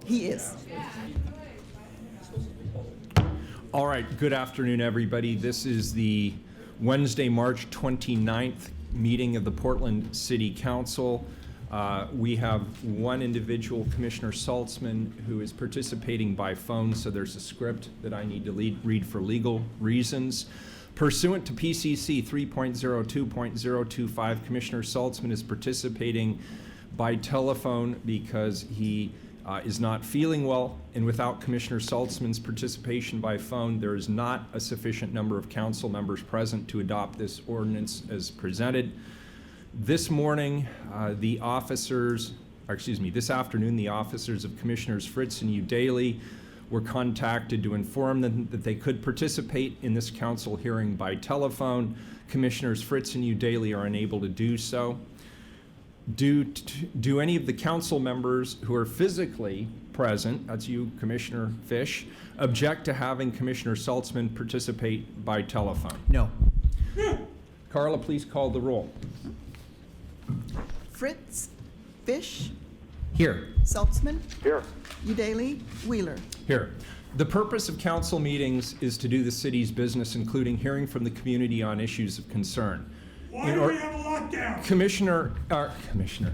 He is. All right, good afternoon, everybody. This is the Wednesday, March 29th meeting of the Portland City Council. We have one individual, Commissioner Saltzman, who is participating by phone, so there's a script that I need to read for legal reasons. Pursuant to PCC 3.02.025, Commissioner Saltzman is participating by telephone because he is not feeling well, and without Commissioner Saltzman's participation by phone, there is not a sufficient number of council members present to adopt this ordinance as presented. This morning, this afternoon, the officers of Commissioners Fritz and Udaley were contacted to inform them that they could participate in this council hearing by telephone. Commissioners Fritz and Udaley are unable to do so. Do any of the council members who are physically present, that's you, Commissioner Fish, object to having Commissioner Saltzman participate by telephone? No. Carla, please call the roll. Fritz, Fish, Here. Saltzman, Here. Udaley, Wheeler. Here. The purpose of council meetings is to do the city's business, including hearing from the community on issues of concern. Why do we have a lockdown? Commissioner,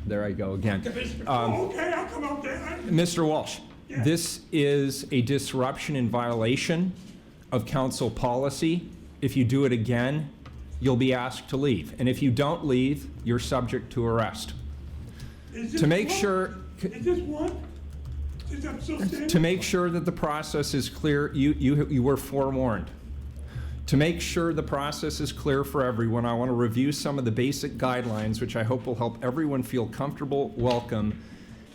there I go again. Okay, I'll come out there. Mr. Walsh, Yeah. this is a disruption in violation of council policy. If you do it again, you'll be asked to leave. And if you don't leave, you're subject to arrest. Is this To make one? sure, Is this one? Since I'm still standing? to make sure that the process is clear, you were forewarned. To make sure the process is clear for everyone, I want to review some of the basic guidelines, which I hope will help everyone feel comfortable, welcome,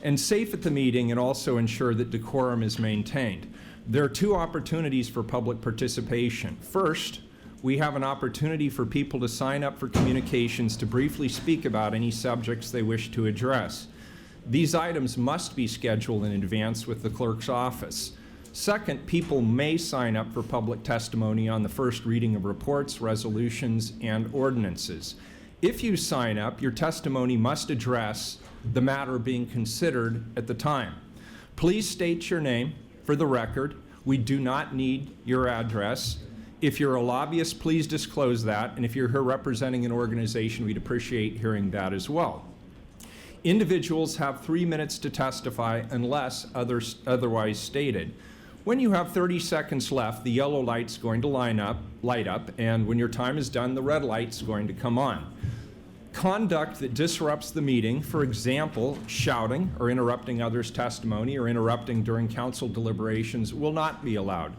and safe at the meeting, and also ensure that decorum is maintained. There are two opportunities for public participation. First, we have an opportunity for people to sign up for communications to briefly speak about any subjects they wish to address. These items must be scheduled in advance with the clerk's office. Second, people may sign up for public testimony on the first reading of reports, resolutions, and ordinances. If you sign up, your testimony must address the matter being considered at the time. Please state your name for the record. We do not need your address. If you're a lobbyist, please disclose that. And if you're here representing an organization, we'd appreciate hearing that as well. Individuals have 3 minutes to testify unless otherwise stated. When you have 30 seconds left, the yellow light's going to light up, and when your time is done, the red light's going to come on. Conduct that disrupts the meeting, for example, shouting or interrupting others' testimony or interrupting during council deliberations, will not be allowed.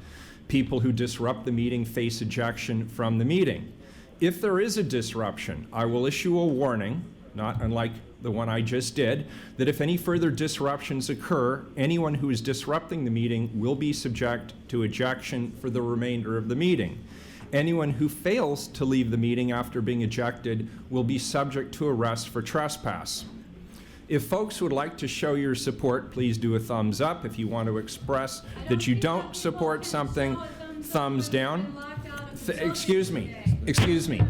People who disrupt the meeting face ejection from the meeting. If there is a disruption, I will issue a warning, not unlike the one I just did, that if any further disruptions occur, anyone who is disrupting the meeting will be subject to ejection for the remainder of the meeting. Anyone who fails to leave the meeting after being ejected will be subject to arrest for trespass. If folks would like to show your support, please do a thumbs up. If you want to express that you don't support something, thumbs down. Excuse me.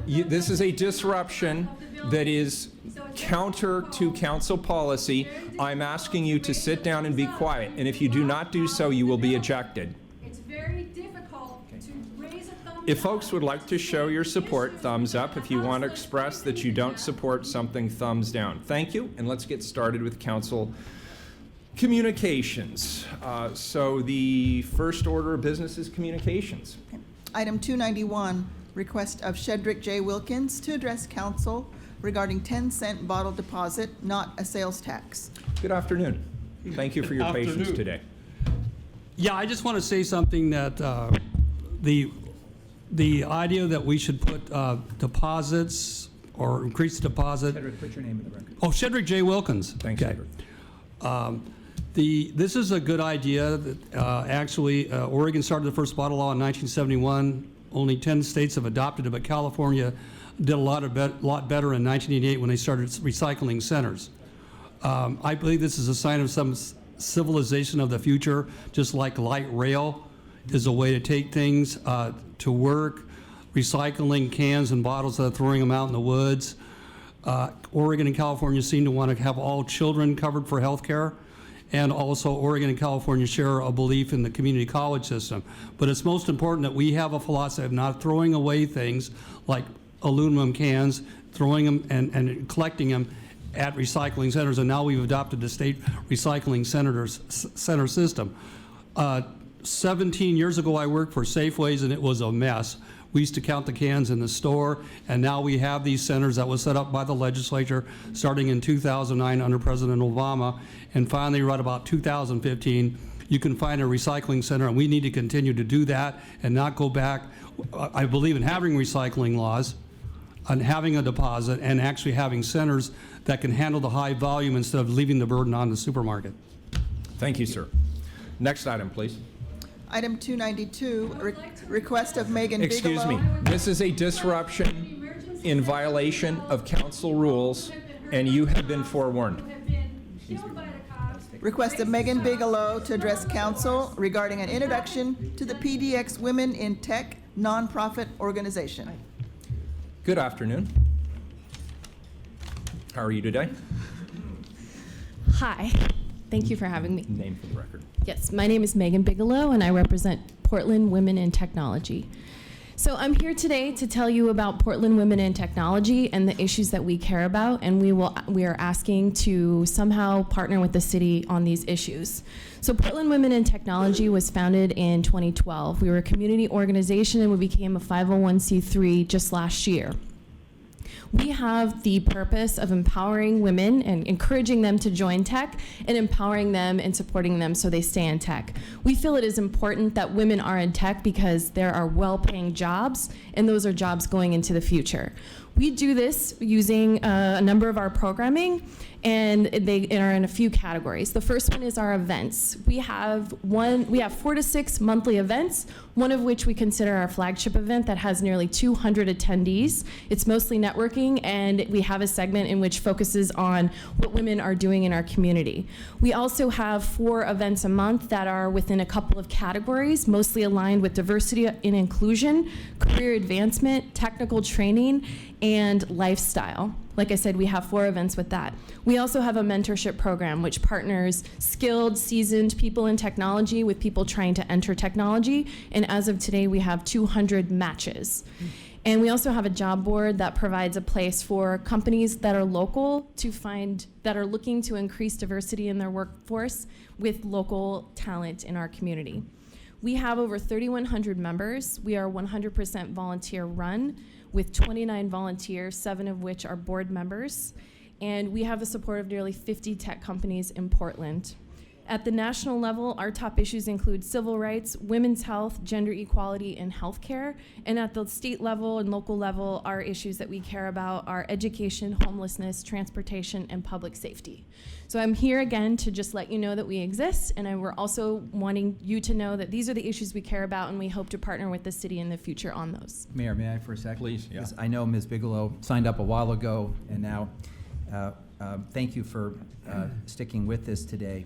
This is a disruption that is counter to council policy. I'm asking you to sit down and be quiet, and if you do not do so, you will be ejected. It's very difficult to raise a thumb. If folks would like to show your support, thumbs up. If you want to express that you don't support something, thumbs down. Thank you, and let's get started with council communications. So the first order of business is communications. Item 291, request of Shedrick J. Wilkins to address council regarding 10-cent bottle deposit, not a sales tax. Good afternoon. Thank you for your patience today. Yeah, I just want to say something that the idea that we should put deposits or increase the deposit. Cedric, put your name in the record. Oh, Shedrick J. Wilkins. Thanks, Okay. Edward. This is a good idea. Actually, Oregon started the first bottle law in 1971. Only 10 states have adopted it, but California did a lot better in 1988 when they started recycling centers. I believe this is a sign of some civilization of the future, just like light rail is a way to take things to work, recycling cans and bottles instead of throwing them out in the woods. Oregon and California seem to want to have all children covered for health care. and also Oregon and California share a belief in the community college system. But it's most important that we have a philosophy of not throwing away things like aluminum cans, throwing them and collecting them at recycling centers, and now we've adopted the state recycling center system. 17 years ago, I worked for Safeways, and it was a mess. We used to count the cans in the store, and now we have these centers that was set up by the legislature starting in 2009 under President Obama, and finally, right about 2015, you can find a recycling center, and we need to continue to do that and not go back. I believe in having recycling laws, and having a deposit, and actually having centers that can handle the high volume instead of leaving the burden on the supermarket. Thank you, sir. Next item, please. Item 292, request of Megan Bigelow. Excuse me. This is a disruption in violation of council rules, and you have been forewarned. Who have been killed by the cops. Request of Megan Bigelow to address council regarding an introduction to the PDX Women in Tech nonprofit organization. Good afternoon. How are you today? Hi, thank you for having me. Name for the record. Yes, my name is Megan Bigelow, and I represent Portland Women in Technology. So I'm here today to tell you about Portland Women in Technology and the issues that we care about, and we are asking to somehow partner with the city on these issues. So Portland Women in Technology was founded in 2012. We were a community organization, and we became a 501c3 just last year. We have the purpose of empowering women and encouraging them to join tech and empowering them and supporting them so they stay in tech. We feel it is important that women are in tech because there are well-paying jobs, and those are jobs going into the future. We do this using a number of our programming, and they are in a few categories. The first one is our events. We have 4 to 6 monthly events, one of which we consider our flagship event that has nearly 200 attendees. It's mostly networking, and we have a segment in which focuses on what women are doing in our community. We also have 4 events a month that are within a couple of categories, mostly aligned with diversity and inclusion, career advancement, technical training, and lifestyle. Like I said, we have 4 events with that. We also have a mentorship program which partners skilled, seasoned people in technology with people trying to enter technology. And as of today, we have 200 matches. And we also have a job board that provides a place for companies that are local that are looking to increase diversity in their workforce with local talent in our community. We have over 3,100 members. We are 100% volunteer run, with 29 volunteers, 7 of which are board members. And we have the support of nearly 50 tech companies in Portland. At the national level, our top issues include civil rights, women's health, gender equality, and healthcare. And at the state level and local level, our issues that we care about are education, homelessness, transportation, and public safety. So I'm here again to just let you know that we exist, and we're also wanting you to know that these are the issues we care about, and we hope to partner with the city in the future on those. Mayor, may I for a second? Please, yeah. 'Cause I know Ms. Bigelow signed up a while ago, and now thank you for sticking with this today.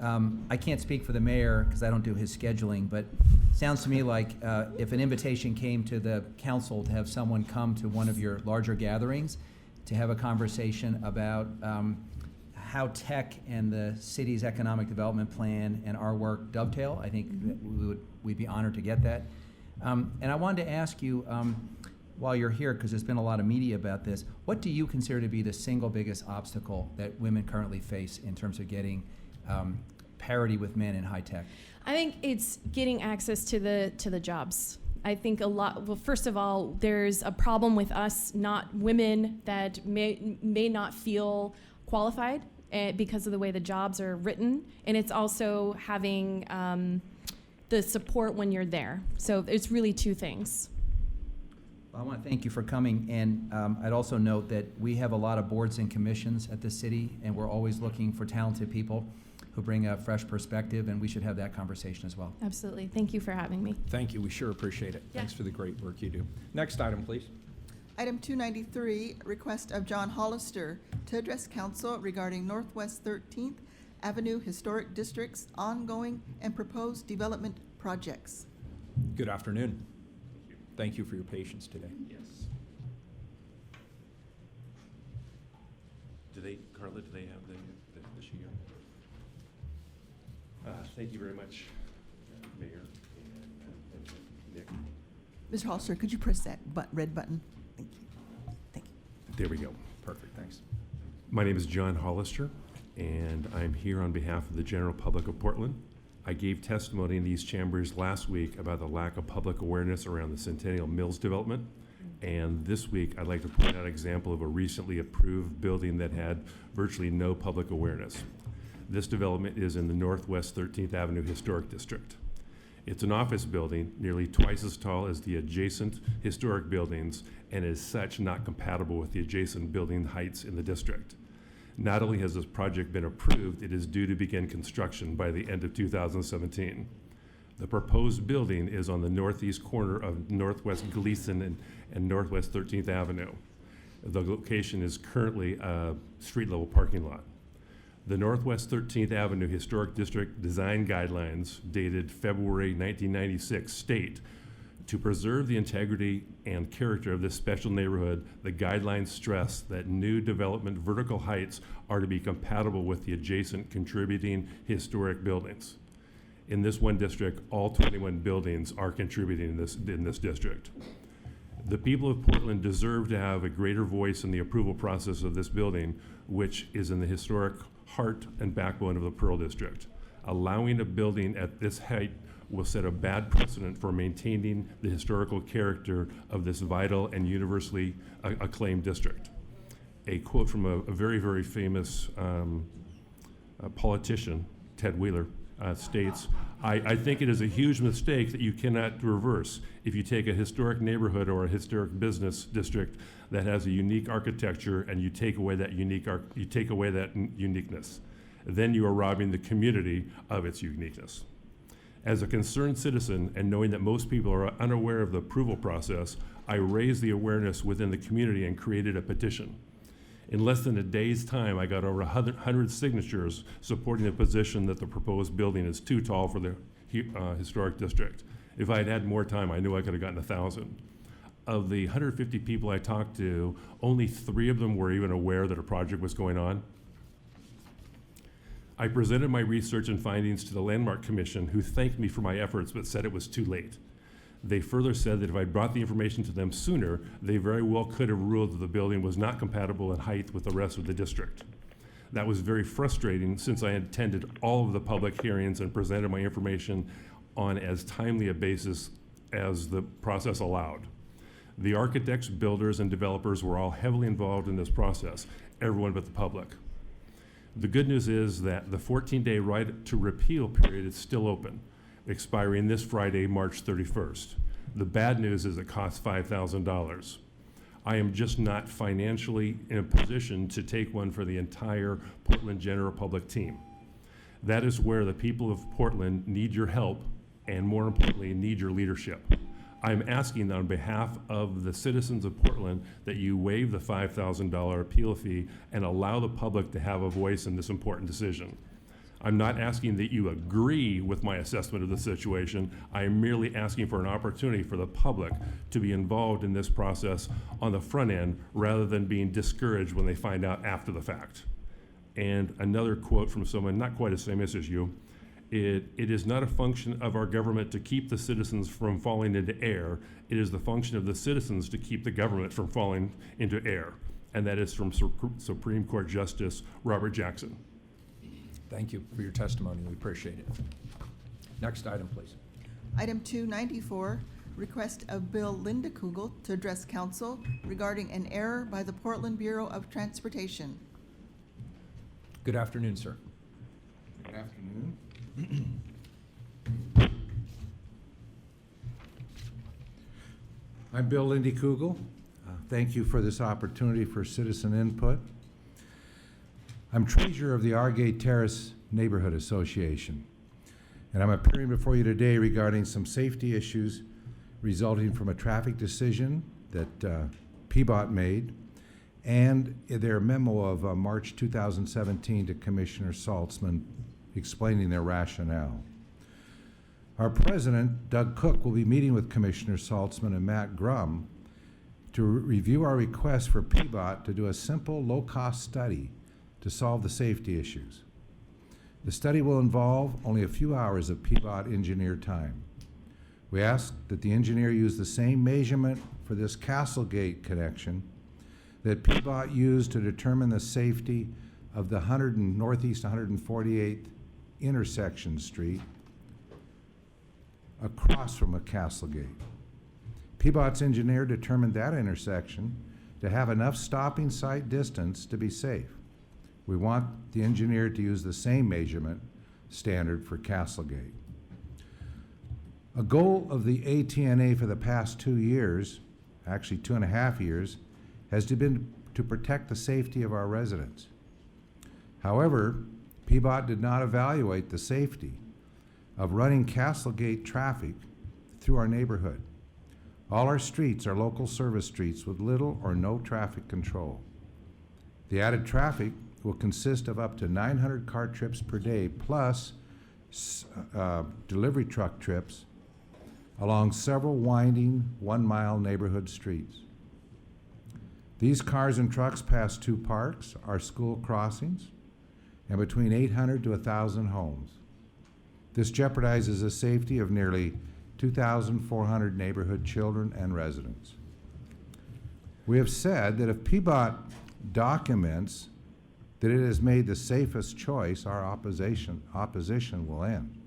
I can't speak for the mayor because I don't do his scheduling, but it sounds to me like if an invitation came to the council to have someone come to one of your larger gatherings to have a conversation about how tech and the city's economic development plan and our work dovetail, I think that we'd be honored to get that. And I wanted to ask you, while you're here, because there's been a lot of media about this, what do you consider to be the single biggest obstacle that women currently face in terms of getting parity with men in high tech? I think it's getting access to the jobs. I think well, first of all, there's a problem with us, not women that may not feel qualified because of the way the jobs are written, and it's also having the support when you're there. So it's really 2 things. Well, I want to thank you for coming, and I'd also note that we have a lot of boards and commissions at the city, and we're always looking for talented people who bring a fresh perspective, and we should have that conversation as well. Absolutely. Thank you for having me. Thank you. We sure appreciate it. Yeah. Thanks for the great work you do. Next item, please. Item 293, request of John Hollister to address council regarding Northwest 13th Avenue Historic District's ongoing and proposed development projects. Good afternoon. Thank you for your patience today. Yes. Carla, do they have the sheet here? Thank you very much, Mayor and Nick. Mr. Hollister, could you press that red button? Thank you. Thank you. There we go. Perfect, thanks. My name is John Hollister, and I'm here on behalf of the general public of Portland. I gave testimony in these chambers last week about the lack of public awareness around the Centennial Mills development. And this week, I'd like to point out an example of a recently approved building that had virtually no public awareness. This development is in the Northwest 13th Avenue Historic District. It's an office building nearly twice as tall as the adjacent historic buildings, and as such not compatible with the adjacent building heights in the district. Not only has this project been approved, it is due to begin construction by the end of 2017. The proposed building is on the northeast corner of Northwest Gleason and Northwest 13th Avenue. The location is currently a street-level parking lot. The Northwest 13th Avenue Historic District Design Guidelines, dated February 1996, state, to preserve the integrity and character of this special neighborhood, the guidelines stress that new development vertical heights are to be compatible with the adjacent contributing historic buildings. In this one district, all 21 buildings are contributing in this district. The people of Portland deserve to have a greater voice in the approval process of this building, which is in the historic heart and backbone of the Pearl District. Allowing a building at this height will set a bad precedent for maintaining the historical character of this vital and universally acclaimed district. A quote from a very, very famous politician, Ted Wheeler, states, I think it is a huge mistake that you cannot reverse if you take a historic neighborhood or a historic business district that has a unique architecture and you take away that uniqueness. Then you are robbing the community of its uniqueness. As a concerned citizen, and knowing that most people are unaware of the approval process, I raised the awareness within the community and created a petition. In less than a day's time, I got over 100 signatures supporting the position that the proposed building is too tall for the historic district. If I had had more time, I knew I could have gotten 1,000. Of the 150 people I talked to, only 3 of them were even aware that a project was going on. I presented my research and findings to the Landmark Commission, who thanked me for my efforts but said it was too late. They further said that if I brought the information to them sooner, they very well could have ruled that the building was not compatible in height with the rest of the district. That was very frustrating since I attended all of the public hearings and presented my information on as timely a basis as the process allowed. The architects, builders, and developers were all heavily involved in this process, everyone but the public. The good news is that the 14-day right to repeal period is still open, expiring this Friday, March 31st. The bad news is it costs $5,000. I am just not financially in a position to take one for the entire Portland General Public team. That is where the people of Portland need your help and, more importantly, need your leadership. I'm asking on behalf of the citizens of Portland that you waive the $5,000 appeal fee and allow the public to have a voice in this important decision. I'm not asking that you agree with my assessment of the situation. I am merely asking for an opportunity for the public to be involved in this process on the front end rather than being discouraged when they find out after the fact. And another quote from someone not quite as famous as you, it is not a function of our government to keep the citizens from falling into error. It is the function of the citizens to keep the government from falling into error. And that is from Supreme Court Justice Robert Jackson. Thank you for your testimony. We appreciate it. Next item, please. Item 294, request of Bill Linda Kugel to address council regarding an error by the Portland Bureau of Transportation. Good afternoon, sir. Good afternoon. I'm Bill Lindy Kugel. Thank you for this opportunity for citizen input. I'm treasurer of the Argate Terrace Neighborhood Association, and I'm appearing before you today regarding some safety issues resulting from a traffic decision that PBOT made and their memo of March 2017 to Commissioner Saltzman explaining their rationale. Our president, Doug Cook, will be meeting with Commissioner Saltzman and Matt Grum to review our request for PBOT to do a simple, low-cost study to solve the safety issues. The study will involve only a few hours of PBOT engineer time. We ask that the engineer use the same measurement for this Castlegate connection that PBOT used to determine the safety of the Northeast 148th intersection street across from a Castlegate. PBOT's engineer determined that intersection to have enough stopping sight distance to be safe. We want the engineer to use the same measurement standard for Castlegate. A goal of the ATNA for the past 2 years, actually 2.5 years, has been to protect the safety of our residents. However, PBOT did not evaluate the safety of running Castlegate traffic through our neighborhood. All our streets are local service streets with little or no traffic control. The added traffic will consist of up to 900 car trips per day plus delivery truck trips along several winding 1-mile neighborhood streets. These cars and trucks pass 2 parks, our school crossings, and between 800 to 1,000 homes. This jeopardizes the safety of nearly 2,400 neighborhood children and residents. We have said that if PBOT documents that it has made the safest choice, our opposition will end.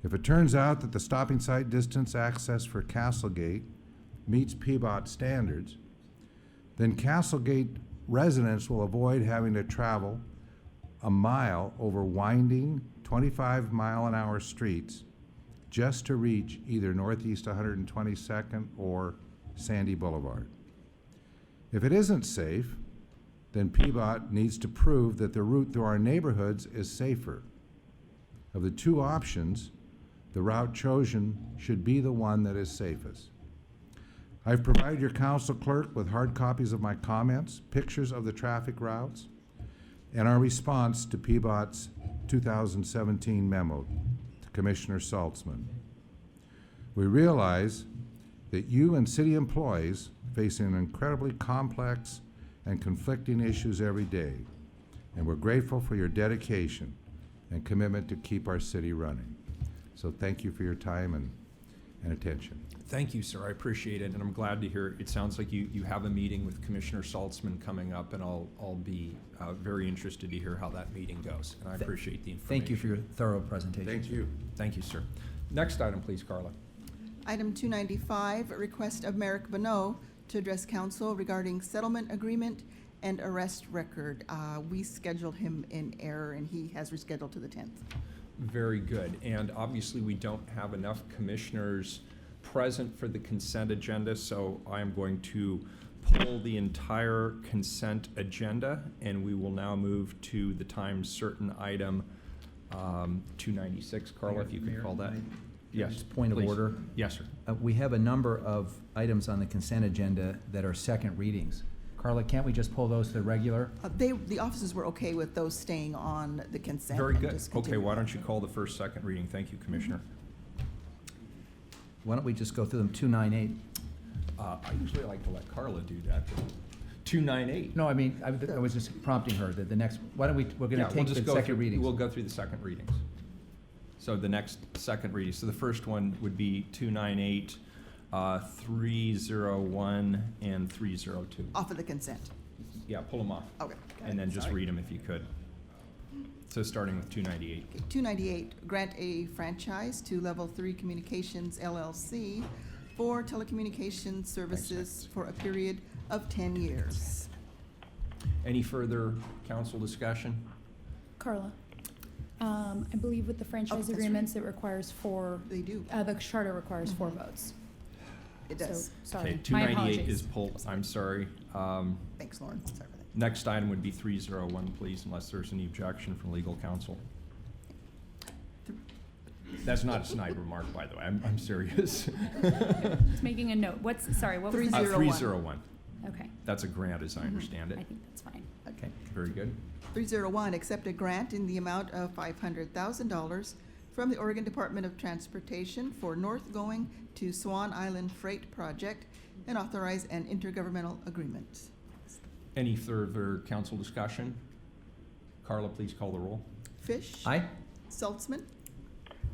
If it turns out that the stopping sight distance access for Castlegate meets PBOT standards, then Castlegate residents will avoid having to travel a mile over winding 25-mile-an-hour streets just to reach either Northeast 122nd or Sandy Boulevard. If it isn't safe, then PBOT needs to prove that the route through our neighborhoods is safer. Of the 2 options, the route chosen should be the one that is safest. I've provided your council clerk with hard copies of my comments, pictures of the traffic routes, and our response to PBOT's 2017 memo to Commissioner Saltzman. We realize that you and city employees face an incredibly complex and conflicting issues every day, and we're grateful for your dedication and commitment to keep our city running. So thank you for your time and attention. Thank you, sir. I appreciate it, and I'm glad to hear it sounds like you have a meeting with Commissioner Saltzman coming up, and I'll be very interested to hear how that meeting goes, and I appreciate the information. Thank you for your thorough presentation. Thank you. Thank you, sir. Next item, please, Carla. Item 295, request of Merrick Bonneau to address council regarding settlement agreement and arrest record. We scheduled him in error, and he has rescheduled to the 10th. Very good. And obviously, we don't have enough commissioners present for the consent agenda, so I am going to pull the entire consent agenda, and we will now move to the time certain item 296. Carla, if you could call that. Yes, Just point of please. order. Yes, sir. We have a number of items on the consent agenda that are second readings. Carla, can't we just pull those to the regular? The offices were okay with those staying on the consent. Very and good. just Okay, continue. why don't you call the first, second reading? Thank you, Commissioner. Why don't we just go through them? 298. I usually like to let Carla do that. 298. No, I mean, I was just prompting her that the next, why don't we're Yeah, going to we'll take just the go second through- readings. We'll go through the second readings. So the next second reading. So the first one would be 298, 301, and 302. Off of the consent. Yeah, pull them off. Okay. got And it. then just Sorry. read them if you could. So starting with 298. Okay, 298, grant a franchise to Level 3 Communications LLC for telecommunications services for a period of 10 years. Any further council discussion? Carla, I believe with the franchise that's agreements, it requires 4, They do. the charter requires 4 votes. It So, does. sorry, Okay, my 298 apologies. is pulled. I'm sorry. Thanks, Lauren. Sorry for that. Next item would be 301, please, unless there's any objection from legal counsel. That's not a snide remark, by the way. I'm serious. Just making a note. Sorry, what was the? 301. 301. Okay, That's a grant, as I understand I it. think that's fine. Okay. Very good. 301, accept a grant in the amount of $500,000 from the Oregon Department of Transportation for north-going to Swan Island Freight Project and authorize an intergovernmental agreement. Any further council discussion? Carla, please call the roll. Fish. Aye. Saltzman.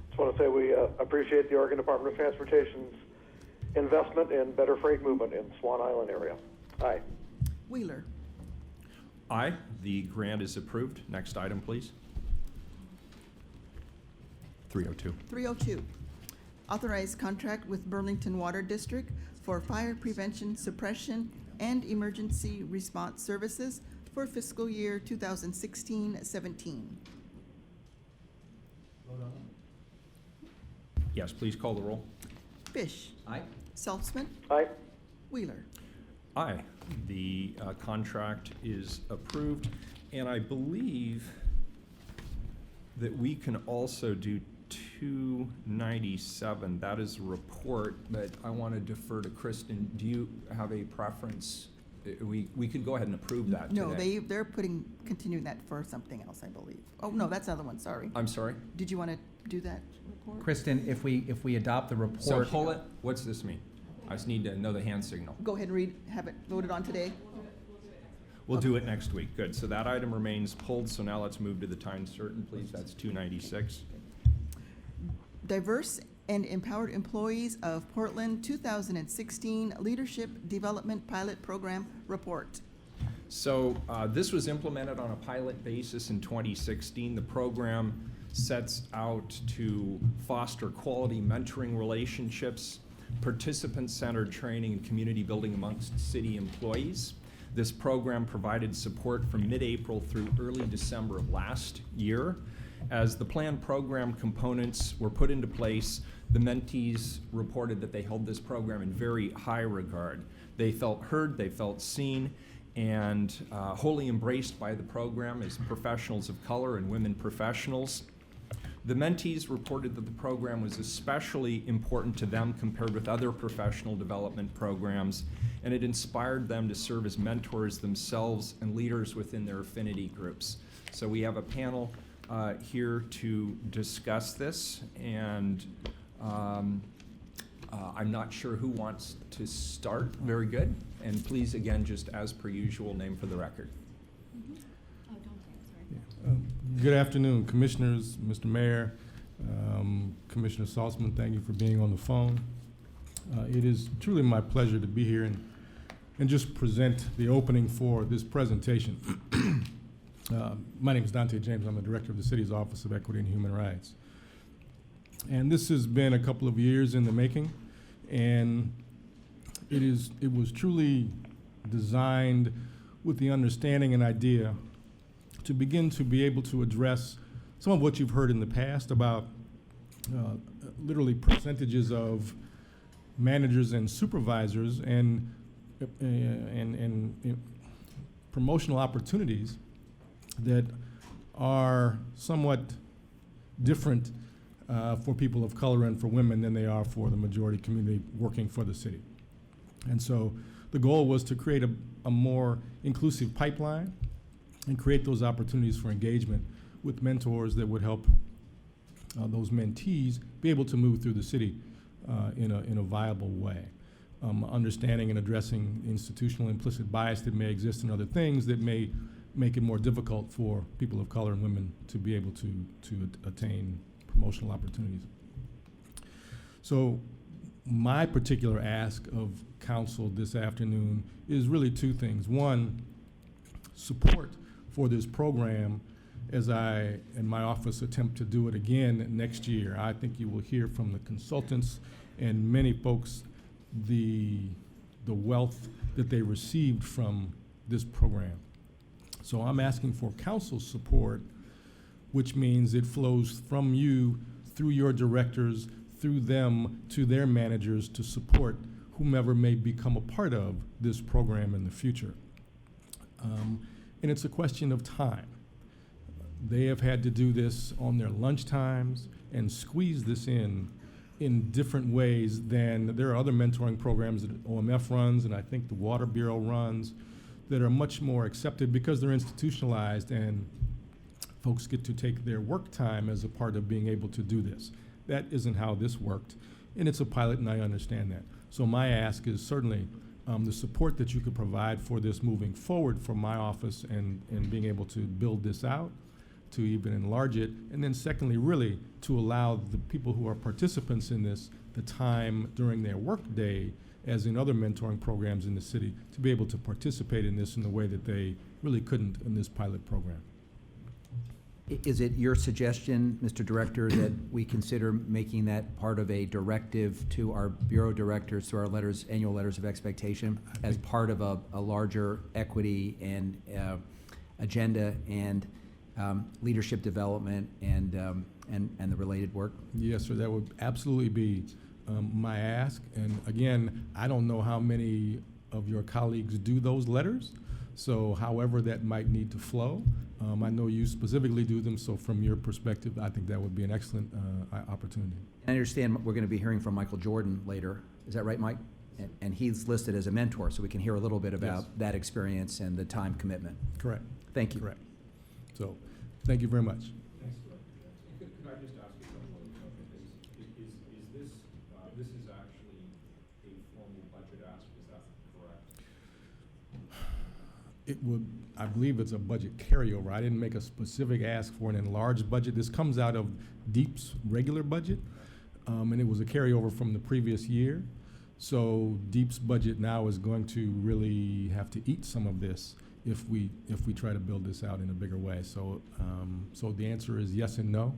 Just want to say we appreciate the Oregon Department of Transportation's investment in better freight movement in Swan Island area. Aye. Wheeler. Aye. The grant is approved. Next item, please. 302. 302, authorized contract with Burlington Water District for fire prevention, suppression, and emergency response services for fiscal year 2016-17. Yes, please call the roll. Fish. Aye. Saltzman. Aye. Wheeler. Aye. The contract is approved, and I believe that we can also do 297. That is a report, but I want to defer to Kristen. Do you have a preference? We could go ahead and approve that No, today. they're continuing that for something else, I believe. Oh, no, that's the other one, sorry. I'm sorry? Did you want to do that report? Kristen, if we adopt the report. So hold it. What's this mean? I just need to know the hand signal. Go ahead and read, have it voted on today. We'll do it next week. Good. So that item remains pulled. So now let's move to the time certain, please. That's 296. Diverse and Empowered Employees of Portland 2016 Leadership Development Pilot Program Report. So this was implemented on a pilot basis in 2016. The program sets out to foster quality mentoring relationships, participant-centered training, and community building amongst city employees. This program provided support from mid-April through early December of last year. As the planned program components were put into place, the mentees reported that they held this program in very high regard. They felt heard, they felt seen, and wholly embraced by the program as professionals of color and women professionals. The mentees reported that the program was especially important to them compared with other professional development programs, and it inspired them to serve as mentors themselves and leaders within their affinity groups. So we have a panel here to discuss this, and I'm not sure who wants to start. Very good. And please, again, just as per usual, name for the record. Good afternoon, Commissioners, Mr. Mayor, Commissioner Saltzman, thank you for being on the phone. It is truly my pleasure to be here and just present the opening for this presentation. My name is Dante James. I'm the Director of the City's Office of Equity and Human Rights. And this has been a couple of years in the making, and it was truly designed with the understanding and idea to begin to be able to address some of what you've heard in the past about literally percentages of managers and supervisors and promotional opportunities that are somewhat different for people of color and for women than they are for the majority community working for the city. And so the goal was to create a more inclusive pipeline and create those opportunities for engagement with mentors that would help those mentees be able to move through the city in a viable way. Understanding and addressing institutional implicit bias that may exist in other things that may make it more difficult for people of color and women to be able to attain promotional opportunities. So my particular ask of council this afternoon is really two things. One, support for this program as I and my office attempt to do it again next year. I think you will hear from the consultants and many folks the wealth that they received from this program. So I'm asking for council support, which means it flows from you through your directors, through them to their managers to support whomever may become a part of this program in the future. And it's a question of time. They have had to do this on their lunch times and squeeze this in different ways than there are other mentoring programs that OMF runs and I think the Water Bureau runs that are much more accepted because they're institutionalized and folks get to take their work time as a part of being able to do this. That isn't how this worked, and it's a pilot, and I understand that. So my ask is certainly the support that you could provide for this moving forward from my office and being able to build this out, to even enlarge it. And then secondly, really, to allow the people who are participants in this the time during their workday, as in other mentoring programs in the city, to be able to participate in this in the way that they really couldn't in this pilot program. Is it your suggestion, Mr. Director, that we consider making that part of a directive to our bureau directors through our letters, annual letters of expectation, as part of a larger equity and agenda and leadership development and the related work? Yes, sir, that would absolutely be my ask. And again, I don't know how many of your colleagues do those letters, so however that might need to flow. I know you specifically do them, so from your perspective, I think that would be an excellent opportunity. I understand we're going to be hearing from Michael Jordan later. Is that right, Mike? And he's listed as a mentor, so we can hear a little bit about Yes. that experience and the time commitment. Correct. Thank you. Correct. So, thank you very much. Could I just ask a couple of things? This is actually a formal budget ask, is that correct? It would, I believe it's a budget carryover. I didn't make a specific ask for an enlarged budget. This comes out of DEEP's regular budget, and it was a carryover from the previous year. So DEEP's budget now is going to really have to eat some of this if we try to build this out in a bigger way. So, so the answer is yes and no.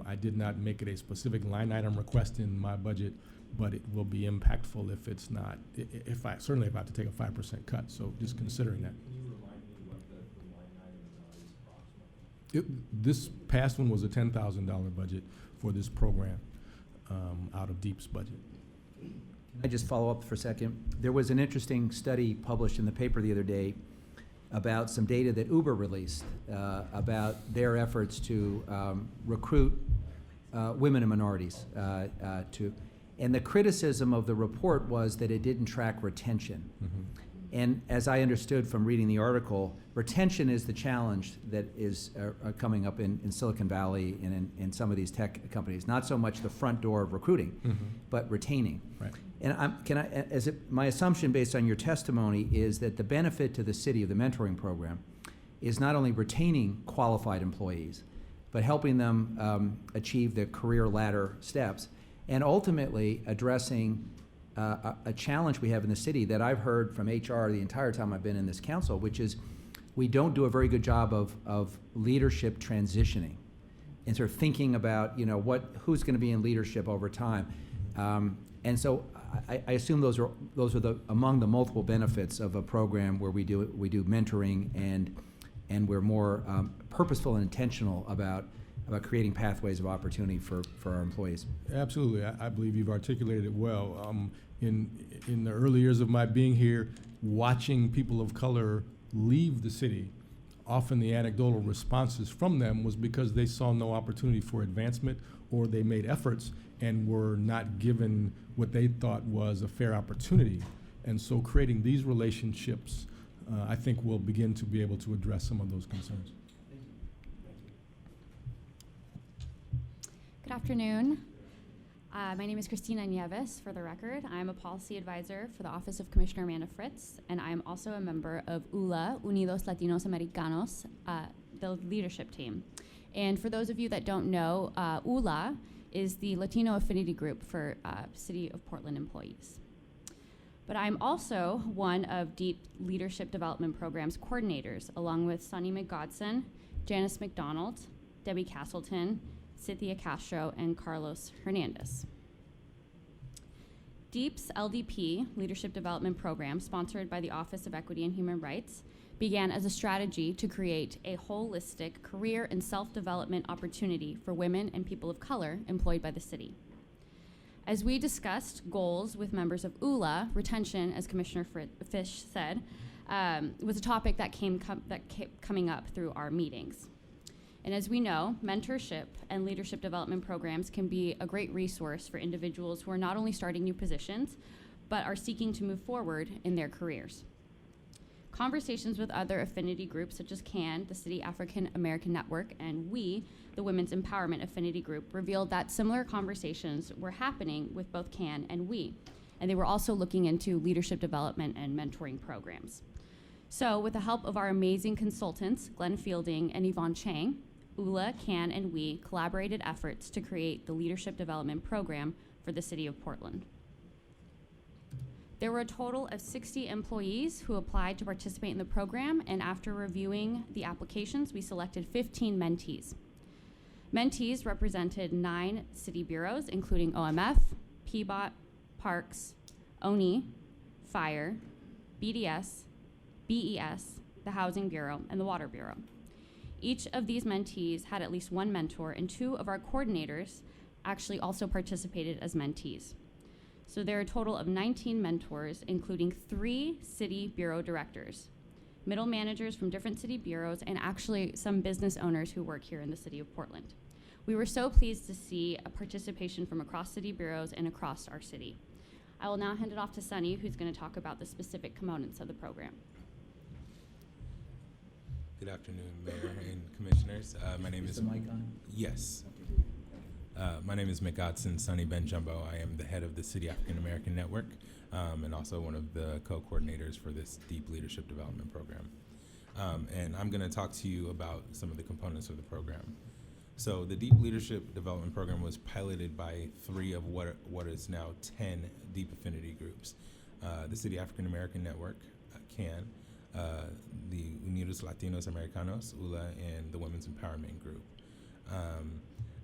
I did not make it a specific line item request in my budget, but it will be impactful if it's not, if I have to take a 5% cut, so just considering that. Can you remind me what the line item is approximately? This past one was a $10,000 budget for this program out of DEEP's budget. Can I just follow up for a second? There was an interesting study published in the paper the other day about some data that Uber released about their efforts to recruit women and minorities and the criticism of the report was that it didn't track retention. And as I understood from reading the article, retention is the challenge that is coming up in Silicon Valley and in some of these tech companies. Not so much the front door of recruiting, but retaining. Right. And my assumption based on your testimony is that the benefit to the city of the mentoring program is not only retaining qualified employees, but helping them achieve the career ladder steps, and ultimately addressing a challenge we have in the city that I've heard from HR the entire time I've been in this council, which is we don't do a very good job of leadership transitioning and sort of thinking about, you know, who's going to be in leadership over time. And so I assume those are among the multiple benefits of a program where we do mentoring and we're more purposeful and intentional about creating pathways of opportunity for our employees. Absolutely. I believe you've articulated it well. In the early years of my being here, watching people of color leave the city, often the anecdotal responses from them was because they saw no opportunity for advancement, or they made efforts and were not given what they thought was a fair opportunity. And so creating these relationships, I think will begin to be able to address some of those concerns. Good afternoon. My name is Cristina Nieves, for the record. I'm a policy advisor for the Office of Commissioner Amanda Fritz, and I am also a member of ULA, Unidos Latinos Americanos, the leadership team. And for those of you that don't know, ULA is the Latino affinity group for City of Portland employees. But I'm also one of DEEP Leadership Development Program's coordinators, along with Sunny McGodson, Janice McDonald, Debbie Castleton, Cynthia Castro, and Carlos Hernandez. DEEP's LDP, Leadership Development Program, sponsored by the Office of Equity and Human Rights, began as a strategy to create a holistic career and self-development opportunity for women and people of color employed by the city. As we discussed goals with members of ULA, retention, as Commissioner Fish said, was a topic that kept coming up through our meetings. And as we know, mentorship and leadership development programs can be a great resource for individuals who are not only starting new positions, but are seeking to move forward in their careers. Conversations with other affinity groups such as CAN, the City African American Network, and WE, the Women's Empowerment Affinity Group, revealed that similar conversations were happening with both CAN and WE, and they were also looking into leadership development and mentoring programs. So with the help of our amazing consultants, Glenn Fielding and Yvonne Chang, ULA, CAN, and we collaborated efforts to create the Leadership Development Program for the City of Portland. There were a total of 60 employees who applied to participate in the program, and after reviewing the applications, we selected 15 mentees. Mentees represented 9 city bureaus, including OMF, PBOT, Parks, ONI, Fire, BDS, BES, the Housing Bureau, and the Water Bureau. Each of these mentees had at least one mentor, and 2 of our coordinators actually also participated as mentees. So there are a total of 19 mentors, including 3 city bureau directors, middle managers from different city bureaus, and actually some business owners who work here in the city of Portland. We were so pleased to see a participation from across city bureaus and across our city. I will now hand it off to Sunny, who's going to talk about the specific components of the program. Good afternoon, Mayor and Commissioners. My name is... the mic on? Yes. My name is Mcgodson Sunny Ben Jumbo. I am the head of the City African American Network and also one of the co-coordinators for this Deep Leadership Development Program. And I'm going to talk to you about some of the components of the program. So the Deep Leadership Development Program was piloted by 3 of what is now 10 deep affinity groups. The City African American Network, CAN, the Unidos Latinos Americanos, ULA, and the Women's Empowerment Group.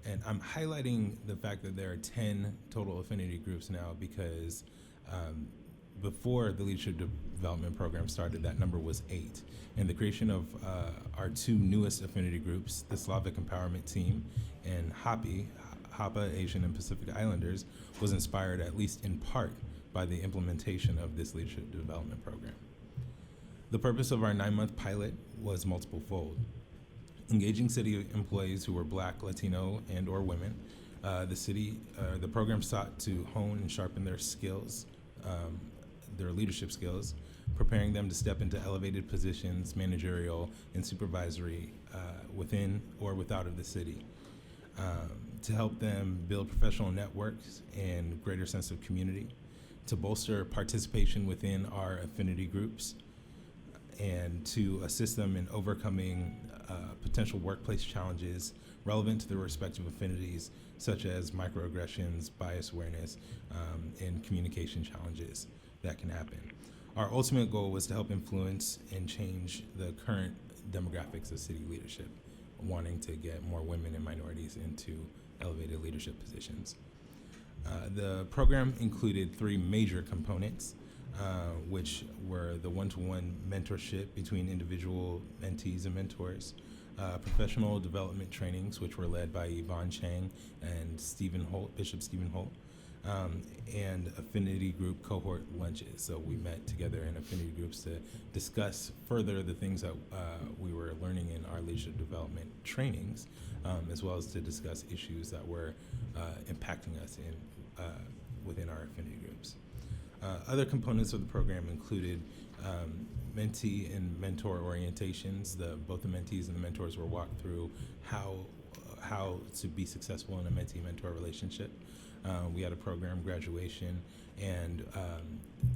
And I'm highlighting the fact that there are 10 total affinity groups now because before the Leadership Development Program started, that number was 8. And the creation of our 2 newest affinity groups, the Slavic Empowerment Team and HAPA, Asian and Pacific Islanders, was inspired at least in part by the implementation of this Leadership Development Program. The purpose of our 9-month pilot was multiple-fold. Engaging city employees who were Black, Latino, and or women, the program sought to hone and sharpen their skills, their leadership skills, preparing them to step into elevated positions, managerial and supervisory within or without of the city, to help them build professional networks and greater sense of community, to bolster participation within our affinity groups, and to assist them in overcoming potential workplace challenges relevant to their respective affinities, such as microaggressions, bias awareness, and communication challenges that can happen. Our ultimate goal was to help influence and change the current demographics of city leadership, wanting to get more women and minorities into elevated leadership positions. The program included 3 major components, which were the one-to-one mentorship between individual mentees and mentors, professional development trainings, which were led by Yvonne Chang and Bishop Stephen Holt, and affinity group cohort lunches. So we met together in affinity groups to discuss further the things that we were learning in our leadership development trainings, as well as to discuss issues that were impacting us within our affinity groups. Other components of the program included mentee and mentor orientations. Both the mentees and the mentors were walked through how to be successful in a mentee-mentor relationship. We had a program graduation, and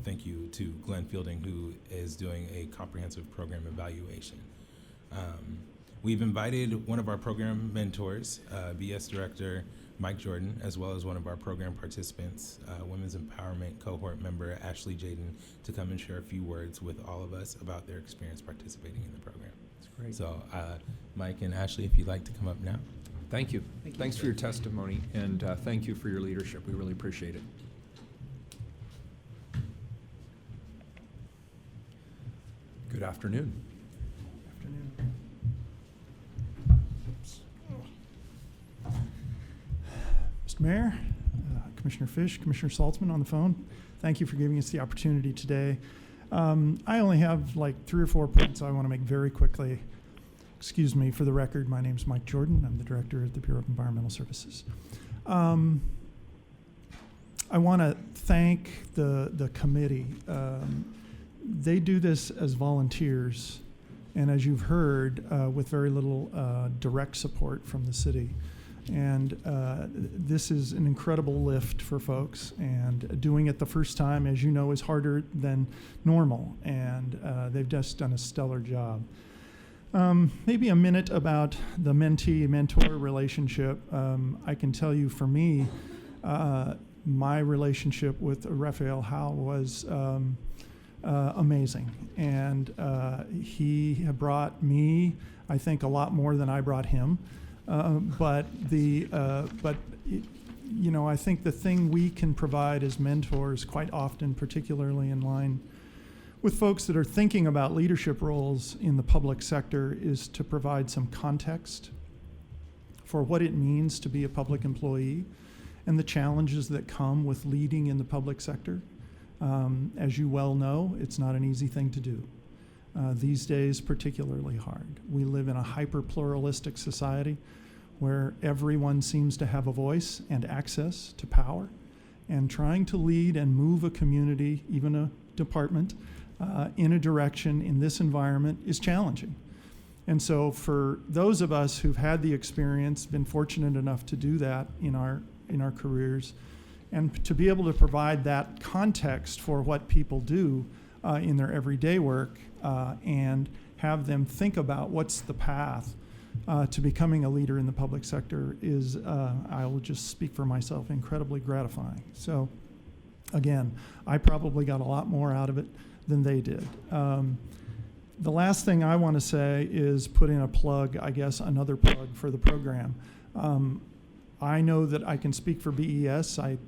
thank you to Glenn Fielding, who is doing a comprehensive program evaluation. We've invited one of our program mentors, BS Director Mike Jordan, as well as one of our program participants, Women's Empowerment Cohort member Ashley Jaden, to come and share a few words with all of us about their experience participating in the program. That's great. So Mike and Ashley, if you'd like to come up now. Thank you. Thanks for your testimony, and thank you for your leadership. We really appreciate it. Good afternoon. Mr. Mayor, Commissioner Fish, Commissioner Saltzman on the phone, thank you for giving us the opportunity today. I only have like 3 or 4 points I want to make very quickly. Excuse me, for the record, my name is Mike Jordan. I'm the director at the Bureau of Environmental Services. I want to thank the committee. They do this as volunteers, and as you've heard, with very little direct support from the city. And this is an incredible lift for folks, and doing it the first time, as you know, is harder than normal, and they've just done a stellar job. Maybe a minute about the mentee-mentor relationship. I can tell you for me, my relationship with Raphael Howe was amazing. And he had brought me, I think, a lot more than I brought him. But I think the thing we can provide as mentors quite often, particularly in line with folks that are thinking about leadership roles in the public sector, is to provide some context for what it means to be a public employee and the challenges that come with leading in the public sector. As you well know, it's not an easy thing to do. These days, particularly hard. We live in a hyper-pluralistic society where everyone seems to have a voice and access to power, and trying to lead and move a community, even a department, in a direction in this environment is challenging. And so for those of us who've had the experience, been fortunate enough to do that in our careers, and to be able to provide that context for what people do in their everyday work, and have them think about what's the path to becoming a leader in the public sector is, I will just speak for myself, incredibly gratifying. So again, I probably got a lot more out of it than they did. The last thing I want to say is put in a plug, I guess, another plug for the program. I know that I can speak for BES. I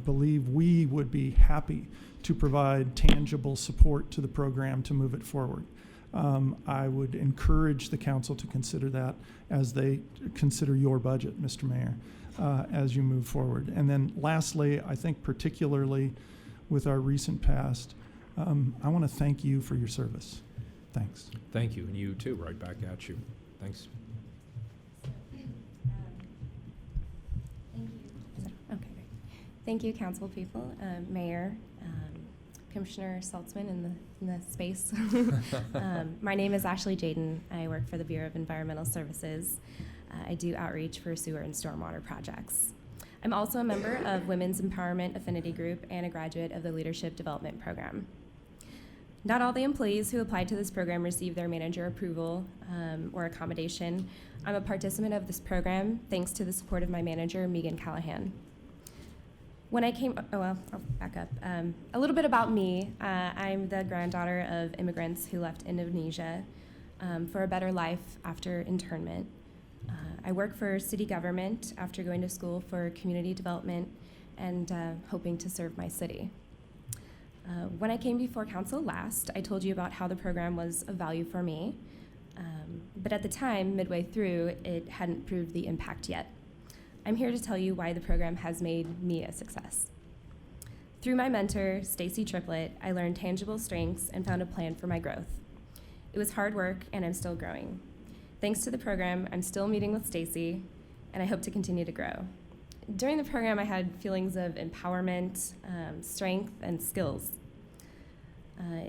believe we would be happy to provide tangible support to the program to move it forward. I would encourage the council to consider that as they consider your budget, Mr. Mayor, as you move forward. And then lastly, I think particularly with our recent past, I want to thank you for your service. Thanks. Thank you, and you too, right back at you. Thanks. Okay. Thank you, council people, Mayor, Commissioner Saltzman in the space. My name is Ashley Jaden. I work for the Bureau of Environmental Services. I do outreach for sewer and stormwater projects. I'm also a member of Women's Empowerment Affinity Group and a graduate of the Leadership Development Program. Not all the employees who applied to this program received their manager approval or accommodation. I'm a participant of this program thanks to the support of my manager, Megan Callahan. When I came, I'll back up. A little bit about me. I'm the granddaughter of immigrants who left Indonesia for a better life after internment. I work for city government after going to school for community development and hoping to serve my city. When I came before council last, I told you about how the program was of value for me, but at the time, midway through, it hadn't proved the impact yet. I'm here to tell you why the program has made me a success. Through my mentor, Stacy Triplett, I learned tangible strengths and found a plan for my growth. It was hard work, and I'm still growing. Thanks to the program, I'm still meeting with Stacy, and I hope to continue to grow. During the program, I had feelings of empowerment, strength, and skills.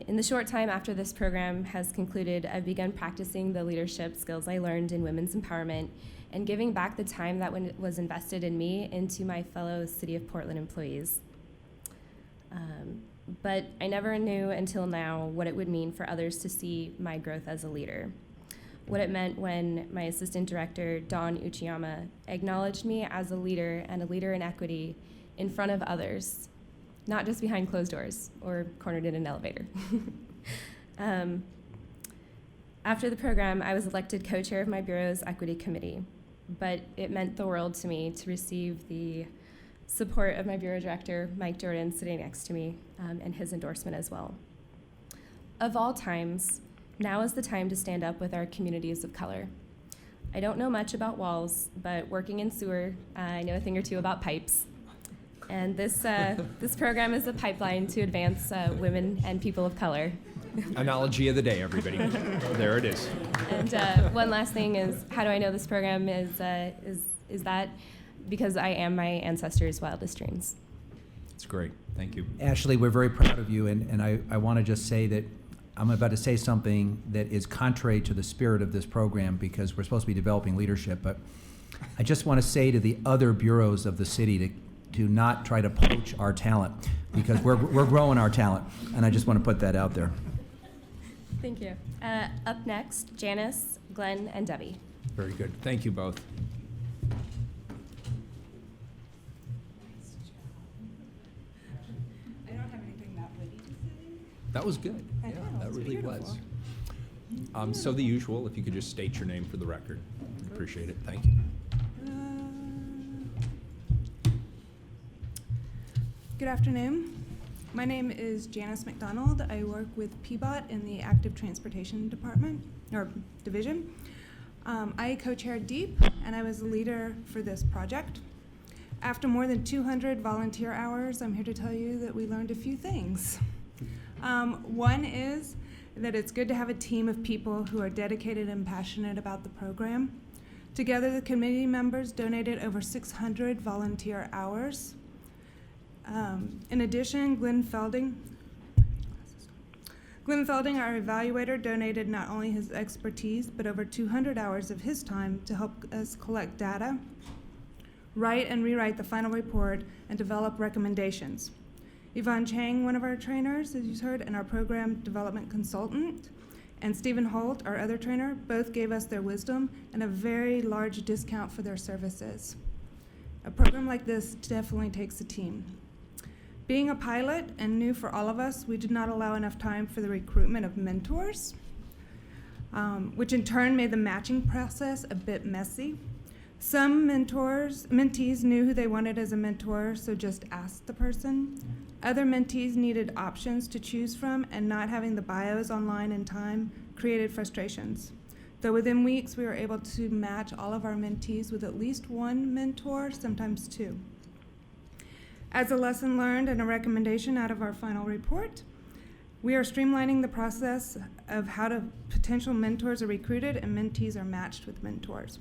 In the short time after this program has concluded, I've begun practicing the leadership skills I learned in women's empowerment and giving back the time that was invested in me into my fellow City of Portland employees. But I never knew until now what it would mean for others to see my growth as a leader. What it meant when my assistant director, Dawn Uchiyama, acknowledged me as a leader and a leader in equity in front of others, not just behind closed doors or cornered in an elevator. After the program, I was elected co-chair of my Bureau's Equity Committee, but it meant the world to me to receive the support of my Bureau Director, Mike Jordan, sitting next to me, and his endorsement as well. Of all times, now is the time to stand up with our communities of color. I don't know much about walls, but working in sewer, I know a thing or two about pipes. And this program is a pipeline to advance women and people of color. Analogy of the day, everybody. There it is. And one last thing is, how do I know this program is that because I am my ancestors' wildest dreams. It's great. Thank you. Ashley, we're very proud of you, and I want to just say that I'm about to say something that is contrary to the spirit of this program because we're supposed to be developing leadership, but I just want to say to the other bureaus of the city to not try to poach our talent because we're growing our talent, and I just want to put that out there. Thank you. Up next, Janice Glenn, and Debbie. Very good. Thank you both. I don't have anything that witty to say. That was good. I Yeah, know, that it's really beautiful. was. So the usual, if you could just state your name for the record. Appreciate it. Thank you. Good afternoon. My name is Janice McDonald. I work with PBOT in the Active Transportation Department, or Division. I co-chaired DEEP, and I was the leader for this project. After more than 200 volunteer hours, I'm here to tell you that we learned a few things. One is that it's good to have a team of people who are dedicated and passionate about the program. Together, the committee members donated over 600 volunteer hours. In addition, Glenn Felding, our evaluator, donated not only his expertise, but over 200 hours of his time to help us collect data, write and rewrite the final report, and develop recommendations. Yvonne Chang, one of our trainers, as you heard, and our program development consultant, and Stephen Holt, our other trainer, both gave us their wisdom and a very large discount for their services. A program like this definitely takes a team. Being a pilot and new for all of us, we did not allow enough time for the recruitment of mentors, which in turn made the matching process a bit messy. Some mentees knew who they wanted as a mentor, so just asked the person. Other mentees needed options to choose from, and not having the bios online in time created frustrations. Though within weeks, we were able to match all of our mentees with at least one mentor, sometimes two. As a lesson learned and a recommendation out of our final report, we are streamlining the process of how potential mentors are recruited and mentees are matched with mentors.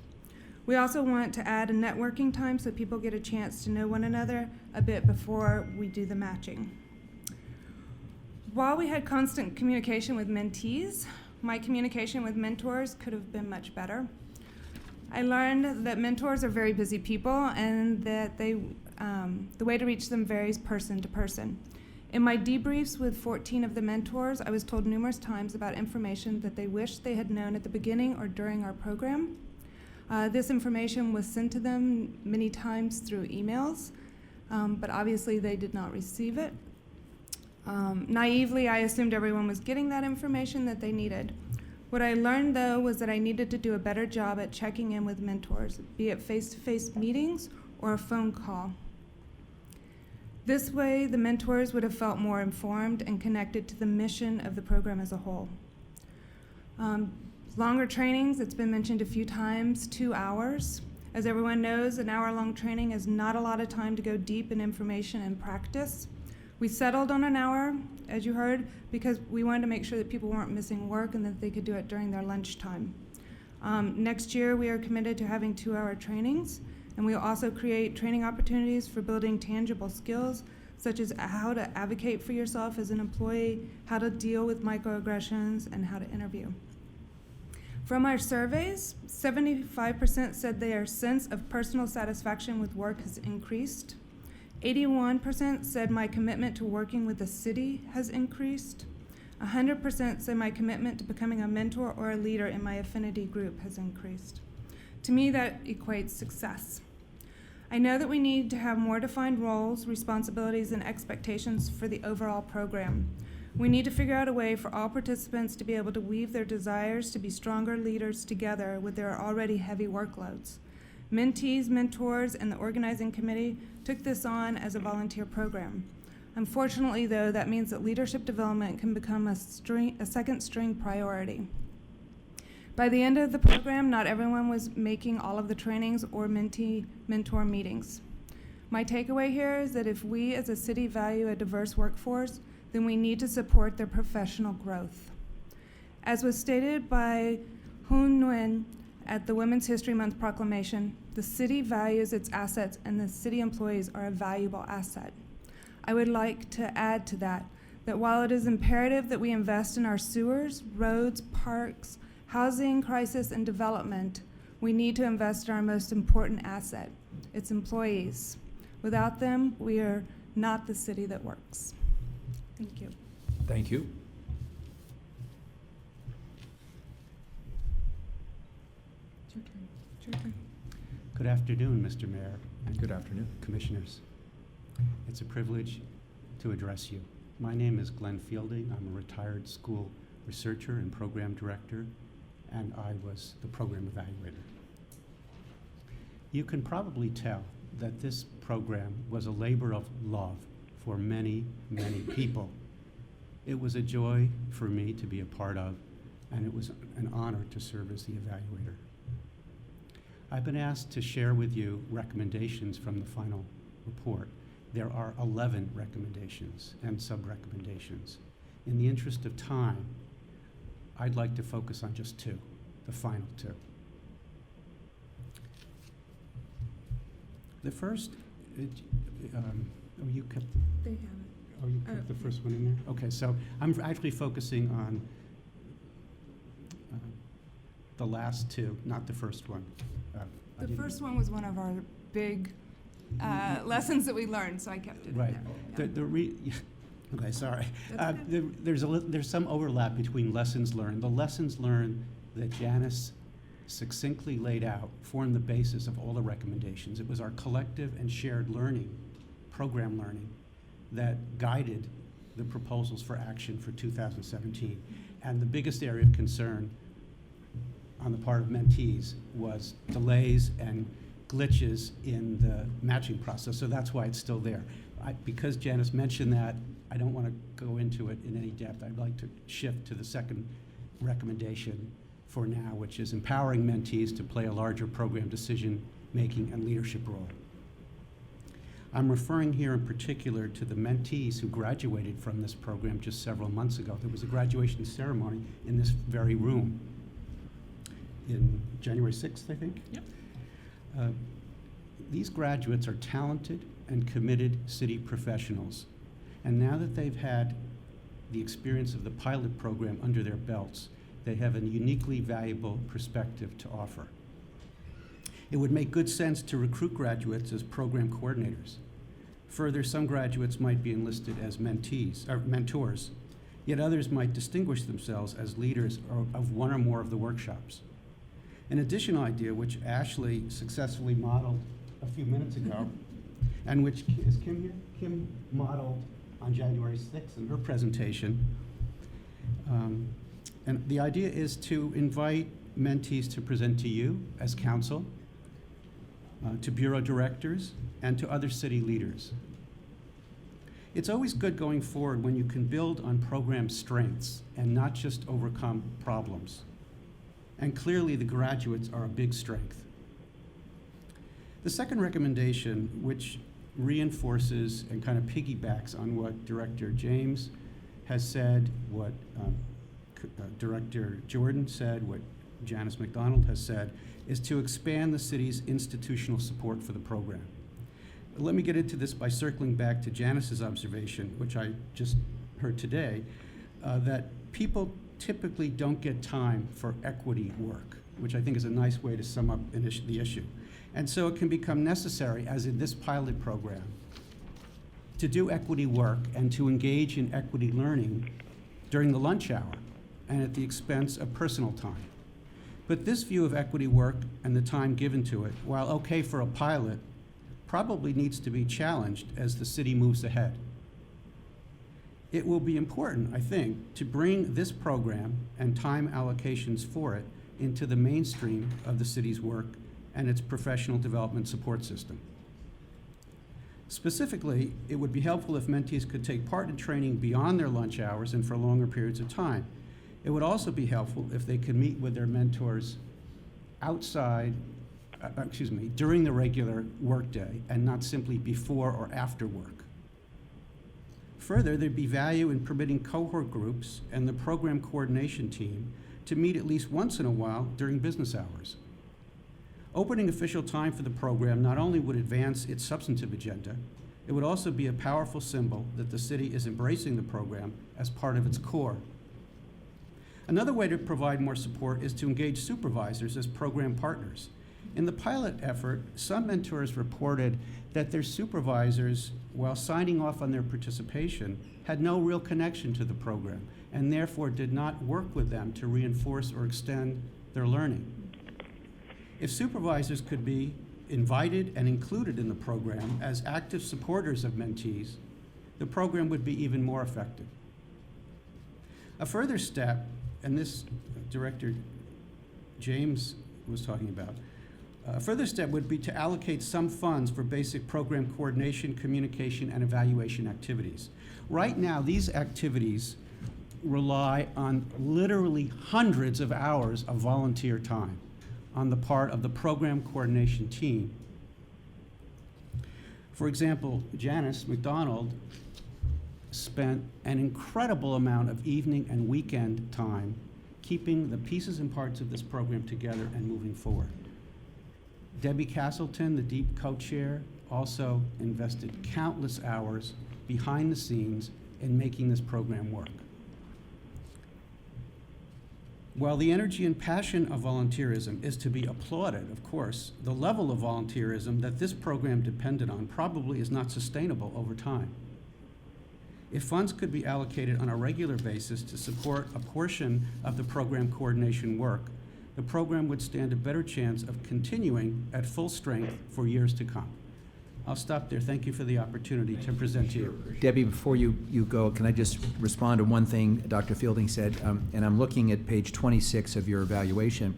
We also want to add a networking time so people get a chance to know one another a bit before we do the matching. While we had constant communication with mentees, my communication with mentors could have been much better. I learned that mentors are very busy people and that the way to reach them varies person to person. In my debriefs with 14 of the mentors, I was told numerous times about information that they wished they had known at the beginning or during our program. This information was sent to them many times through emails, but obviously they did not receive it. Naively, I assumed everyone was getting that information that they needed. What I learned, though, was that I needed to do a better job at checking in with mentors, be it face-to-face meetings or a phone call. This way, the mentors would have felt more informed and connected to the mission of the program as a whole. Longer trainings, it's been mentioned a few times, 2 hours. As everyone knows, an hour-long training is not a lot of time to go deep in information and practice. We settled on an hour, as you heard, because we wanted to make sure that people weren't missing work and that they could do it during their lunchtime. Next year, we are committed to having 2-hour trainings, and we will also create training opportunities for building tangible skills, such as how to advocate for yourself as an employee, how to deal with microaggressions, and how to interview. From our surveys, 75% said their sense of personal satisfaction with work has increased. 81% said my commitment to working with the city has increased. 100% said my commitment to becoming a mentor or a leader in my affinity group has increased. To me, that equates success. I know that we need to have more defined roles, responsibilities, and expectations for the overall program. We need to figure out a way for all participants to be able to weave their desires to be stronger leaders together with their already heavy workloads. Mentees, mentors, and the organizing committee took this on as a volunteer program. Unfortunately, though, that means that leadership development can become a second-string priority. By the end of the program, not everyone was making all of the trainings or mentee-mentor meetings. My takeaway here is that if we as a city value a diverse workforce, then we need to support their professional growth. As was stated by Hun Nguyen at the Women's History Month proclamation, the city values its assets and the city employees are a valuable asset. I would like to add to that while it is imperative that we invest in our sewers, roads, parks, housing, crisis, and development, we need to invest in our most important asset, its employees. Without them, we are not the city that works. Thank you. Thank you. Good afternoon, Mr. Mayor. And Good afternoon. Commissioners. It's a privilege to address you. My name is Glenn Fielding. I'm a retired school researcher and program director, and I was the program evaluator. You can probably tell that this program was a labor of love for many, many people. It was a joy for me to be a part of, and it was an honor to serve as the evaluator. I've been asked to share with you recommendations from the final report. There are 11 recommendations and sub-recommendations. In the interest of time, I'd like to focus on just two, the final two. The first, you kept, They have it. oh, you kept the first one in there? Okay, so I'm actually focusing on the last two, not the first one. I The didn't- first one was one of our big lessons that we learned, so I kept it in Right. there. Okay, sorry. That's okay. There's some overlap between lessons learned. The lessons learned that Janice succinctly laid out formed the basis of all the recommendations. It was our collective and shared learning, program learning, that guided the proposals for action for 2017. And the biggest area of concern on the part of mentees was delays and glitches in the matching process, so that's why it's still there. Because Janice mentioned that, I don't want to go into it in any depth. I'd like to shift to the second recommendation for now, which is empowering mentees to play a larger program decision-making and leadership role. I'm referring here in particular to the mentees who graduated from this program just several months ago. There was a graduation ceremony in this very room in January 6th, I think? Yep. These graduates are talented and committed city professionals. And now that they've had the experience of the pilot program under their belts, they have a uniquely valuable perspective to offer. It would make good sense to recruit graduates as program coordinators. Further, some graduates might be enlisted as mentees, or mentors, yet others might distinguish themselves as leaders of one or more of the workshops. An additional idea, which Ashley successfully modeled a few minutes ago, and which, is Kim here? Kim modeled on January 6th in her presentation. And the idea is to invite mentees to present to you as council, to bureau directors, and to other city leaders. It's always good going forward when you can build on program strengths and not just overcome problems. And clearly the graduates are a big strength. The second recommendation, which reinforces and kind of piggybacks on what Director James has said, what Director Jordan said, what Janice McDonald has said, is to expand the city's institutional support for the program. Let me get into this by circling back to Janice's observation, which I just heard today, that people typically don't get time for equity work, which I think is a nice way to sum up the issue. And so it can become necessary, as in this pilot program, to do equity work and to engage in equity learning during the lunch hour and at the expense of personal time. But this view of equity work and the time given to it, while okay for a pilot, probably needs to be challenged as the city moves ahead. It will be important, I think, to bring this program and time allocations for it into the mainstream of the city's work and its professional development support system. Specifically, it would be helpful if mentees could take part in training beyond their lunch hours and for longer periods of time. It would also be helpful if they could meet with their mentors outside, during the regular workday and not simply before or after work. Further, there'd be value in permitting cohort groups and the program coordination team to meet at least once in a while during business hours. Opening official time for the program not only would advance its substantive agenda, it would also be a powerful symbol that the city is embracing the program as part of its core. Another way to provide more support is to engage supervisors as program partners. In the pilot effort, some mentors reported that their supervisors, while signing off on their participation, had no real connection to the program and therefore did not work with them to reinforce or extend their learning. If supervisors could be invited and included in the program as active supporters of mentees, the program would be even more effective. A further step, and this Director James was talking about, a further step would be to allocate some funds for basic program coordination, communication, and evaluation activities. Right now, these activities rely on literally hundreds of hours of volunteer time on the part of the program coordination team. For example, Janice McDonald spent an incredible amount of evening and weekend time keeping the pieces and parts of this program together and moving forward. Debbie Castleton, the DEEP co-chair, also invested countless hours behind the scenes in making this program work. While the energy and passion of volunteerism is to be applauded, of course, the level of volunteerism that this program depended on probably is not sustainable over time. If funds could be allocated on a regular basis to support a portion of the program coordination work, the program would stand a better chance of continuing at full strength for years to come. I'll stop there. Thank you for the opportunity to present to you. Debbie, before you go, can I just respond to one thing Dr. Fielding said? And I'm looking at page 26 of your evaluation.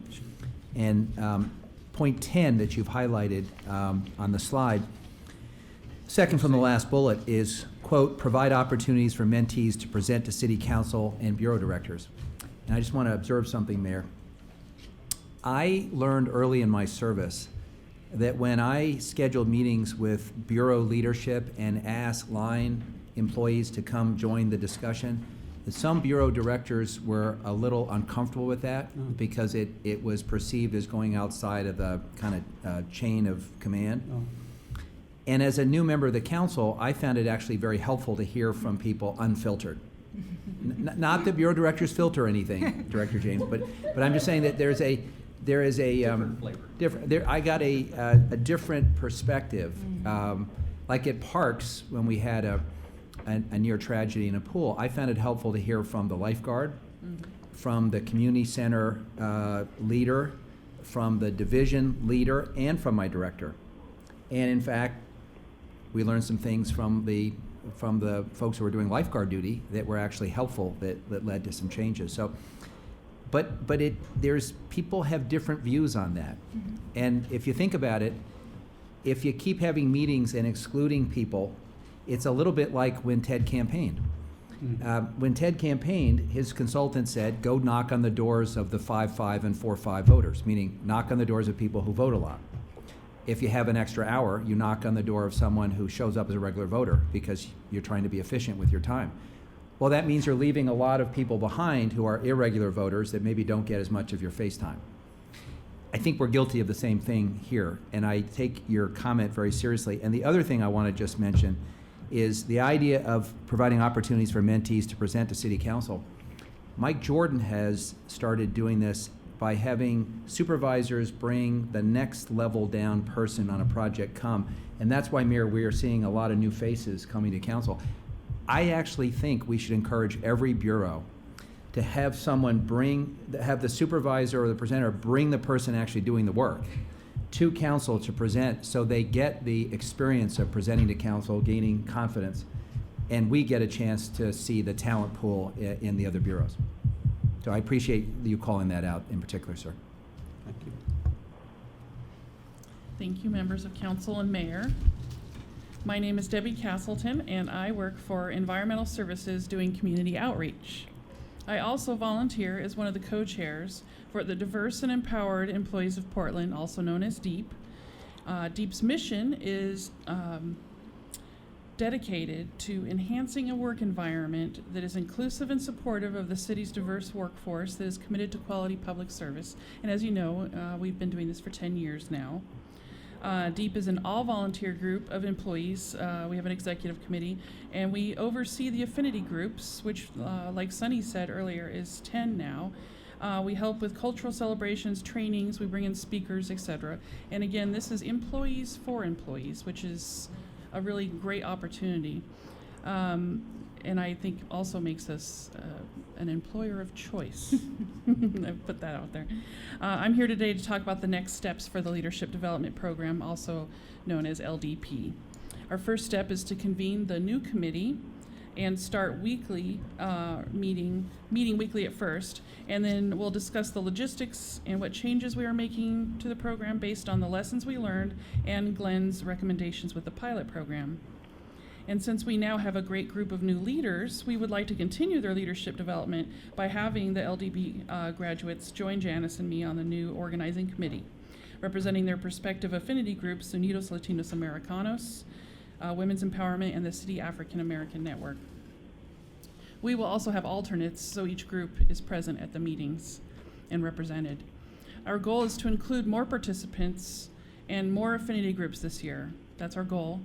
And point 10 that you've highlighted on the slide, second from the last bullet is, quote, provide opportunities for mentees to present to City Council and Bureau directors. And I just want to observe something there. I learned early in my service that when I scheduled meetings with Bureau leadership and asked line employees to come join the discussion, that some Bureau directors were a little uncomfortable with that because it was perceived as going outside of the kind of chain of command. And as a new member of the council, I found it actually very helpful to hear from people unfiltered. Not that Bureau directors filter anything, Director James, but I'm just saying that there is a different. I got a different perspective. Like at Parks, when we had a near tragedy in a pool, I found it helpful to hear from the lifeguard, from the community center leader, from the division leader, and from my director. And in fact, we learned some things from the folks who were doing lifeguard duty that were actually helpful, that led to some changes. So. But there's people have different views on that. And if you think about it, if you keep having meetings and excluding people, it's a little bit like when Ted campaigned. When Ted campaigned, his consultant said, go knock on the doors of the 5-5 and 4-5 voters, meaning knock on the doors of people who vote a lot. If you have an extra hour, you knock on the door of someone who shows up as a regular voter because you're trying to be efficient with your time. Well, that means you're leaving a lot of people behind who are irregular voters that maybe don't get as much of your face time. I think we're guilty of the same thing here, and I take your comment very seriously. And the other thing I want to just mention is the idea of providing opportunities for mentees to present to City Council. Mike Jordan has started doing this by having supervisors bring the next level down person on a project come, and that's why, Mayor, we are seeing a lot of new faces coming to Council. I actually think we should encourage every bureau to have someone have the supervisor or the presenter bring the person actually doing the work to council to present, so they get the experience of presenting to council, gaining confidence, and we get a chance to see the talent pool in the other bureaus. So I appreciate you calling that out in particular, sir. Thank you. Thank you, members of council and mayor. My name is Debbie Castleton, and I work for Environmental Services doing community outreach. I also volunteer as one of the co-chairs for the Diverse and Empowered Employees of Portland, also known as DEEP. DEEP's mission is dedicated to enhancing a work environment that is inclusive and supportive of the city's diverse workforce that is committed to quality public service. And as you know, we've been doing this for 10 years now. DEEP is an all-volunteer group of employees. We have an executive committee, and we oversee the affinity groups, which, like Sunny said earlier, is 10 now. We help with cultural celebrations, trainings, we bring in speakers, etc. And again, this is employees for employees, which is a really great opportunity. and I think also makes us an employer of choice. I put that out there. I'm here today to talk about the next steps for the Leadership Development Program, also known as LDP. Our first step is to convene the new committee and start weekly meeting weekly at first, and then we'll discuss the logistics and what changes we are making to the program based on the lessons we learned and Glenn's recommendations with the pilot program. And since we now have a great group of new leaders, we would like to continue their leadership development by having the LDP graduates join Janice and me on the new organizing committee, representing their prospective affinity groups, Unidos Latinos Americanos, Women's Empowerment, and the City African American Network. We will also have alternates, so each group is present at the meetings and represented. Our goal is to include more participants and more affinity groups this year. That's our goal.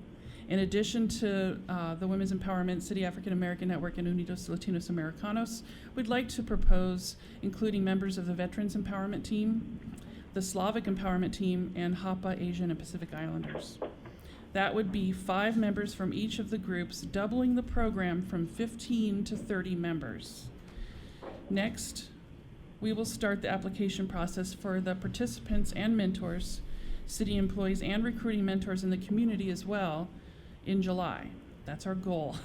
In addition to the Women's Empowerment, City African American Network, and Unidos Latinos Americanos, we'd like to propose including members of the Veterans Empowerment Team, the Slavic Empowerment Team, and HAPA Asian and Pacific Islanders. That would be 5 members from each of the groups, doubling the program from 15 to 30 members. Next, we will start the application process for the participants and mentors, city employees, and recruiting mentors in the community as well in July. That's our goal.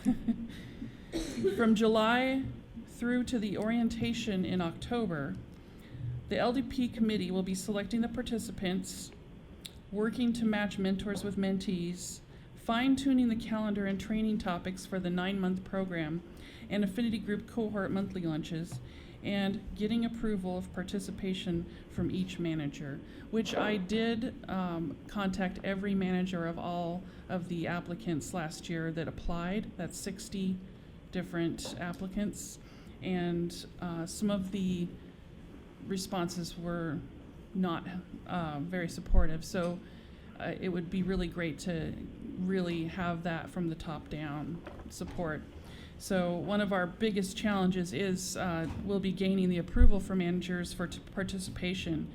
From July through to the orientation in October, the LDP committee will be selecting the participants, working to match mentors with mentees, fine-tuning the calendar and training topics for the 9-month program and affinity group cohort monthly lunches, and getting approval of participation from each manager, which I did contact every manager of all of the applicants last year that applied. That's 60 different applicants, and some of the responses were not very supportive. So it would be really great to really have that from the top down support. So one of our biggest challenges is we'll be gaining the approval for managers for participation.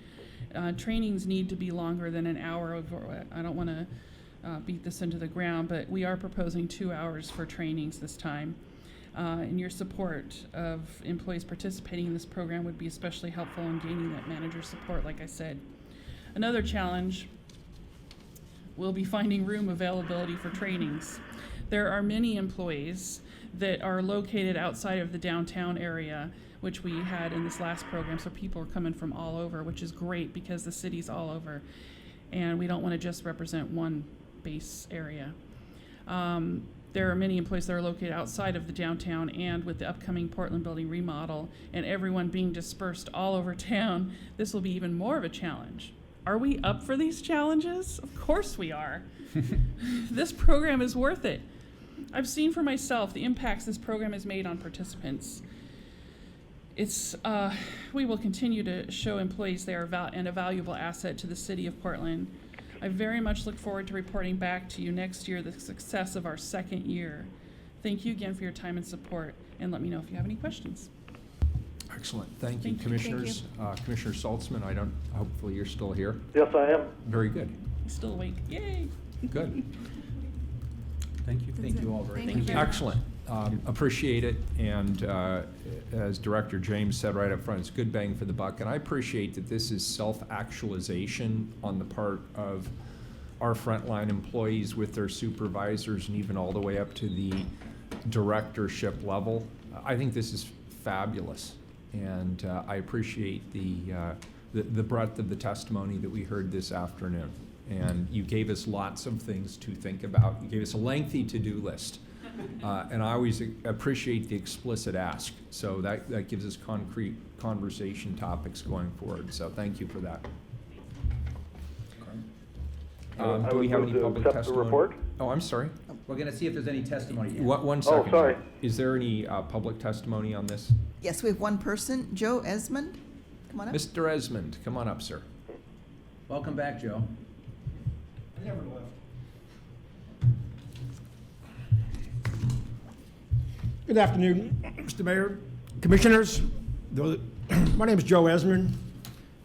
Trainings need to be longer than an hour. I don't want to beat this into the ground, but we are proposing 2 hours for trainings this time. And your support of employees participating in this program would be especially helpful in gaining that manager support, like I said. Another challenge will be finding room availability for trainings. There are many employees that are located outside of the downtown area, which we had in this last program, so people are coming from all over, which is great because the city's all over, and we don't want to just represent one base area. There are many employees that are located outside of the downtown, and with the upcoming Portland building remodel and everyone being dispersed all over town, this will be even more of a challenge. Are we up for these challenges? Of course we are. This program is worth it. I've seen for myself the impacts this program has made on participants. We will continue to show employees they are a valuable asset to the city of Portland. I very much look forward to reporting back to you next year the success of our 2nd year. Thank you again for your time and support, and let me know if you have any questions. Excellent. Thank you, Thank you. Commissioners. Commissioner Saltzman, hopefully you're still here. Yes, I am. Very good. I'm still awake. Yay. Good. Thank you. Thank you all very much. Thank you. Excellent. Appreciate it. And as Director James said right up front, it's good bang for the buck. And I appreciate that this is self-actualization on the part of our frontline employees with their supervisors and even all the way up to the directorship level. I think this is fabulous. And I appreciate the breadth of the testimony that we heard this afternoon. And you gave us lots of things to think about. You gave us a lengthy to-do list. And I always appreciate the explicit ask. So that gives us concrete conversation topics going forward. So thank you for that. Do we have any public testimony? The report? Oh, I'm sorry. We're going to see if there's any testimony. One second. Oh, sorry. Is there any public testimony on this? Yes, we have one person, Joe Esmond. Come on up. Mr. Esmond, come on up, sir. Welcome back, Joe. I never left. Good afternoon, Mr. Mayor, Commissioners. My name is Joe Esmond,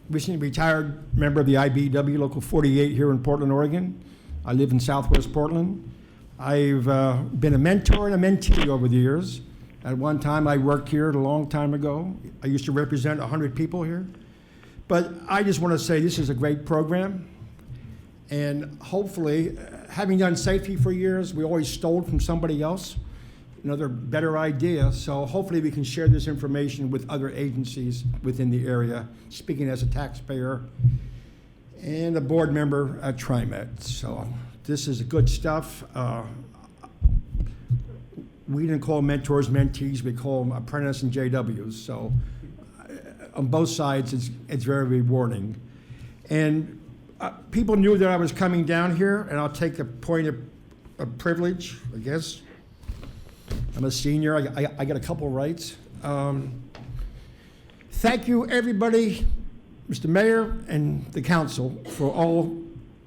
recently retired member of the IBEW Local 48 here in Portland, Oregon. I live in Southwest Portland. I've been a mentor and a mentee over the years. At one time, I worked here a long time ago. I used to represent 100 people here. But I just want to say this is a great program. And hopefully, having done safety for years, we always stole from somebody else, another better idea. So hopefully we can share this information with other agencies within the area, speaking as a taxpayer and a board member at TriMet. So this is good stuff. We didn't call them mentors, mentees, we call them apprentice and JWs. So on both sides, it's very rewarding. And people knew that I was coming down here, and I'll take a point of privilege, I guess. I'm a senior, I got a couple rights. Thank you, everybody, Mr. Mayor and the council, for all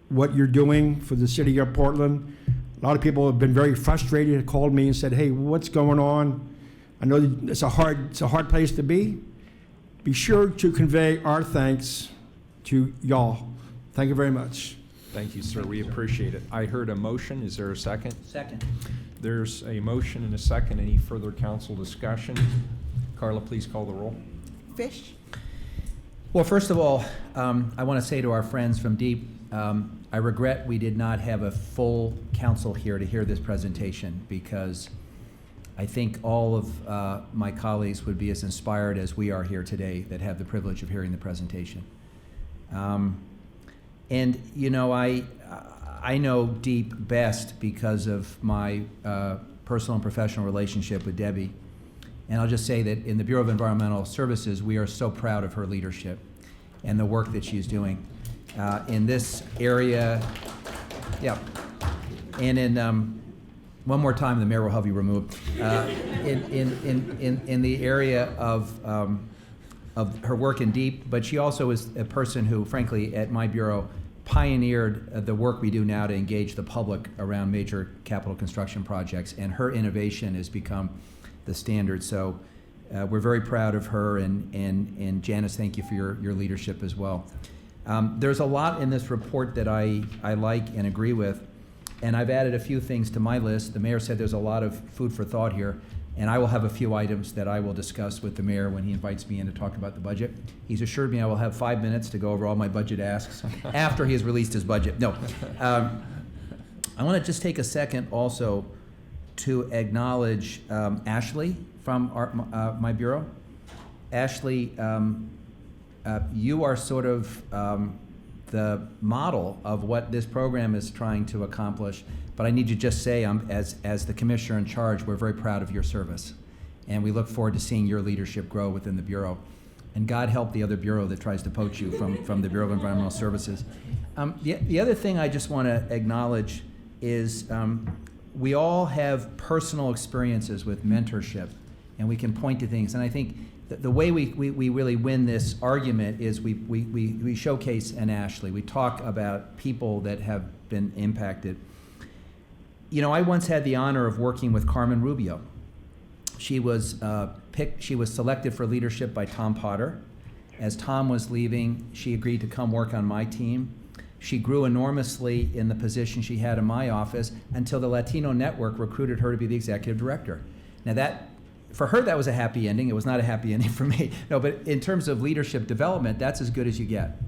what you're doing for the city of Portland. A lot of people have been very frustrated, called me and said, hey, what's going on? I know that it's a hard place to be. Be sure to convey our thanks to y'all. Thank you very much. Thank you, sir. We appreciate it. I heard a motion. Is there a second? Second. There's a motion and a second. Any further council discussion? Carla, please call the roll. Fish? Well, first of all, I want to say to our friends from DEEP, I regret we did not have a full council here to hear this presentation, because I think all of my colleagues would be as inspired as we are here today that have the privilege of hearing the presentation. And you know, I know DEEP best because of my personal and professional relationship with Debbie. And I'll just say that in the Bureau of Environmental Services, we are so proud of her leadership and the work that she's doing in this area. Yeah. And in, one more time, the mayor will have you removed. In the area of her work in DEEP, but she also is a person who, frankly, at my bureau, pioneered the work we do now to engage the public around major capital construction projects, and her innovation has become the standard. So we're very proud of her, and Janice, thank you for your leadership as well. There's a lot in this report that I like and agree with, and I've added a few things to my list. The mayor said there's a lot of food for thought here, and I will have a few items that I will discuss with the mayor when he invites me in to talk about the budget. He's assured me I will have 5 minutes to go over all my budget asks after he has released his budget. No. I want to just take a second also to acknowledge Ashley from my bureau. Ashley, you are sort of the model of what this program is trying to accomplish. But I need to just say, as the commissioner in charge, we're very proud of your service. And we look forward to seeing your leadership grow within the Bureau. And God help the other bureau that tries to poach you from the Bureau of Environmental Services. The other thing I just want to acknowledge is we all have personal experiences with mentorship, and we can point to things. And I think the way we really win this argument is we showcase an Ashley. We talk about people that have been impacted. You know, I once had the honor of working with Carmen Rubio. She was she was selected for leadership by Tom Potter. As Tom was leaving, she agreed to come work on my team. She grew enormously in the position she had in my office until the Latino Network recruited her to be the executive director. Now for her, that was a happy ending. It was not a happy ending for me. No, but in terms of leadership development, that's as good as you get.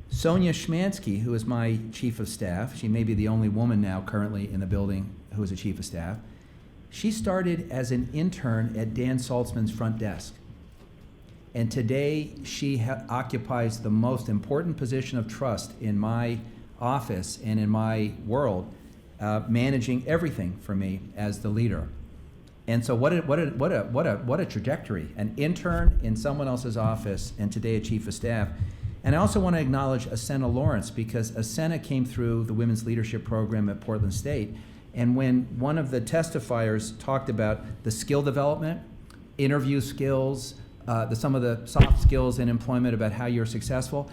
Sonia Schmansky, who is my chief of staff, she may be the only woman now currently in the building who is a chief of staff. She started as an intern at Dan Saltzman's front desk. And today she occupies the most important position of trust in my office and in my world, managing everything for me as the leader. And so what a trajectory. An intern in someone else's office, and today a chief of staff. And I also want to acknowledge Asena Lawrence, because Asena came through the Women's Leadership Program at Portland State. And when one of the testifiers talked about the skill development, interview skills, some of the soft skills in employment about how you're successful,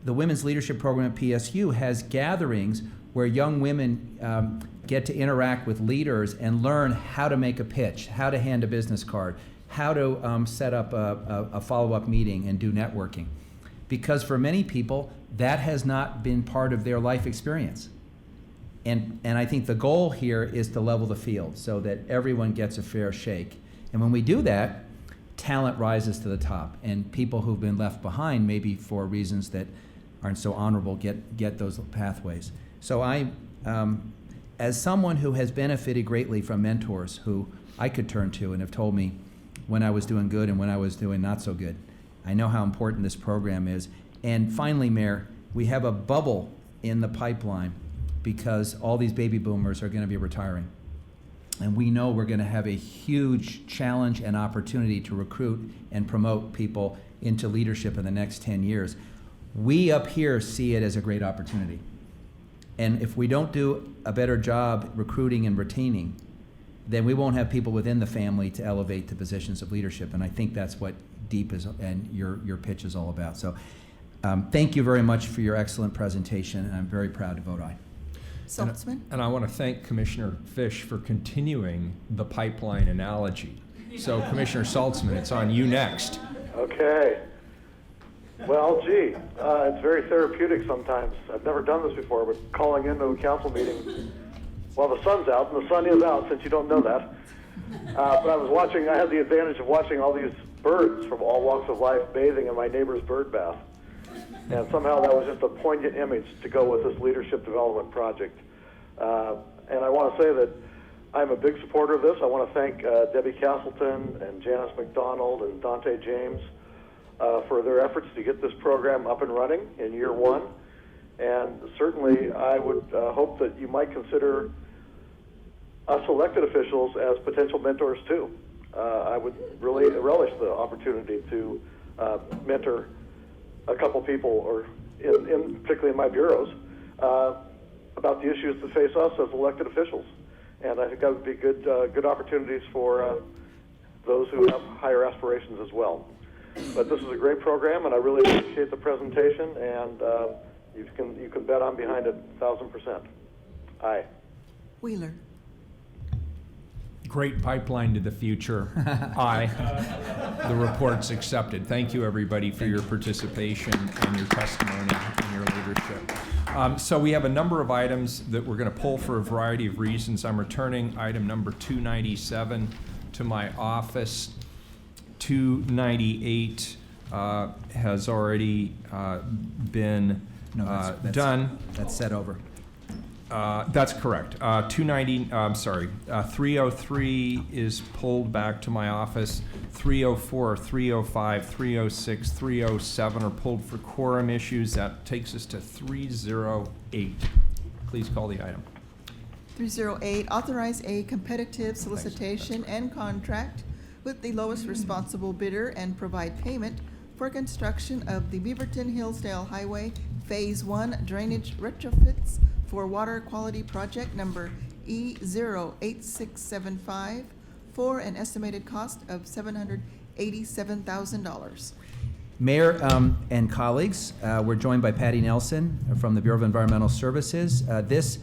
the Women's Leadership Program at PSU has gatherings where young women get to interact with leaders and learn how to make a pitch, how to hand a business card, how to set up a follow-up meeting and do networking. Because for many people, that has not been part of their life experience. And I think the goal here is to level the field so that everyone gets a fair shake. And when we do that, talent rises to the top, and people who've been left behind, maybe for reasons that aren't so honorable, get those pathways. So as someone who has benefited greatly from mentors who I could turn to and have told me when I was doing good and when I was doing not so good, I know how important this program is. And finally, Mayor, we have a bubble in the pipeline because all these baby boomers are going to be retiring. And we know we're going to have a huge challenge and opportunity to recruit and promote people into leadership in the next 10 years. We up here see it as a great opportunity. And if we don't do a better job recruiting and retaining, then we won't have people within the family to elevate to positions of leadership. And I think that's what DEEP is and your pitch is all about. So thank you very much for your excellent presentation, and I'm very proud to vote aye. Saltzman? And I want to thank Commissioner Fish for continuing the pipeline analogy. So Commissioner Saltzman, it's on you next. Okay. Well, gee, it's very therapeutic sometimes. I've never done this before, but calling into a council meeting while the sun's out, and the sun is out since you don't know that. But I had the advantage of watching all these birds from all walks of life bathing in my neighbor's bird bath. And somehow that was just a poignant image to go with this leadership development project. And I want to say that I'm a big supporter of this. I want to thank Debbie Castleton and Janice McDonald and Dante James for their efforts to get this program up and running in year one. And certainly I would hope that you might consider us elected officials as potential mentors too. I would really relish the opportunity to mentor a couple people, or particularly in my bureaus, about the issues that face us as elected officials. And I think that would be good opportunities for those who have higher aspirations as well. But this is a great program, and I really appreciate the presentation, and you can bet I'm behind it 1,000%. Aye. Wheeler? Great pipeline to the future. Aye. The report's accepted. Thank you, everybody, for your participation and your testimony and your leadership. So we have a number of items that we're going to pull for a variety of reasons. I'm returning item number 297 to my office. 298 has already been done. That's set over. That's correct. 303 is pulled back to my office. 304, 305, 306, 307 are pulled for quorum issues. That takes us to 308. Please call the item. 308, authorize a competitive solicitation and contract with the lowest responsible bidder and provide payment for construction of the Beaverton Hillsdale Highway Phase 1 drainage retrofits for water quality project number E08675 for an estimated cost of $787,000. Mayor and colleagues, we're joined by Patty Nelson from the Bureau of Environmental Services. This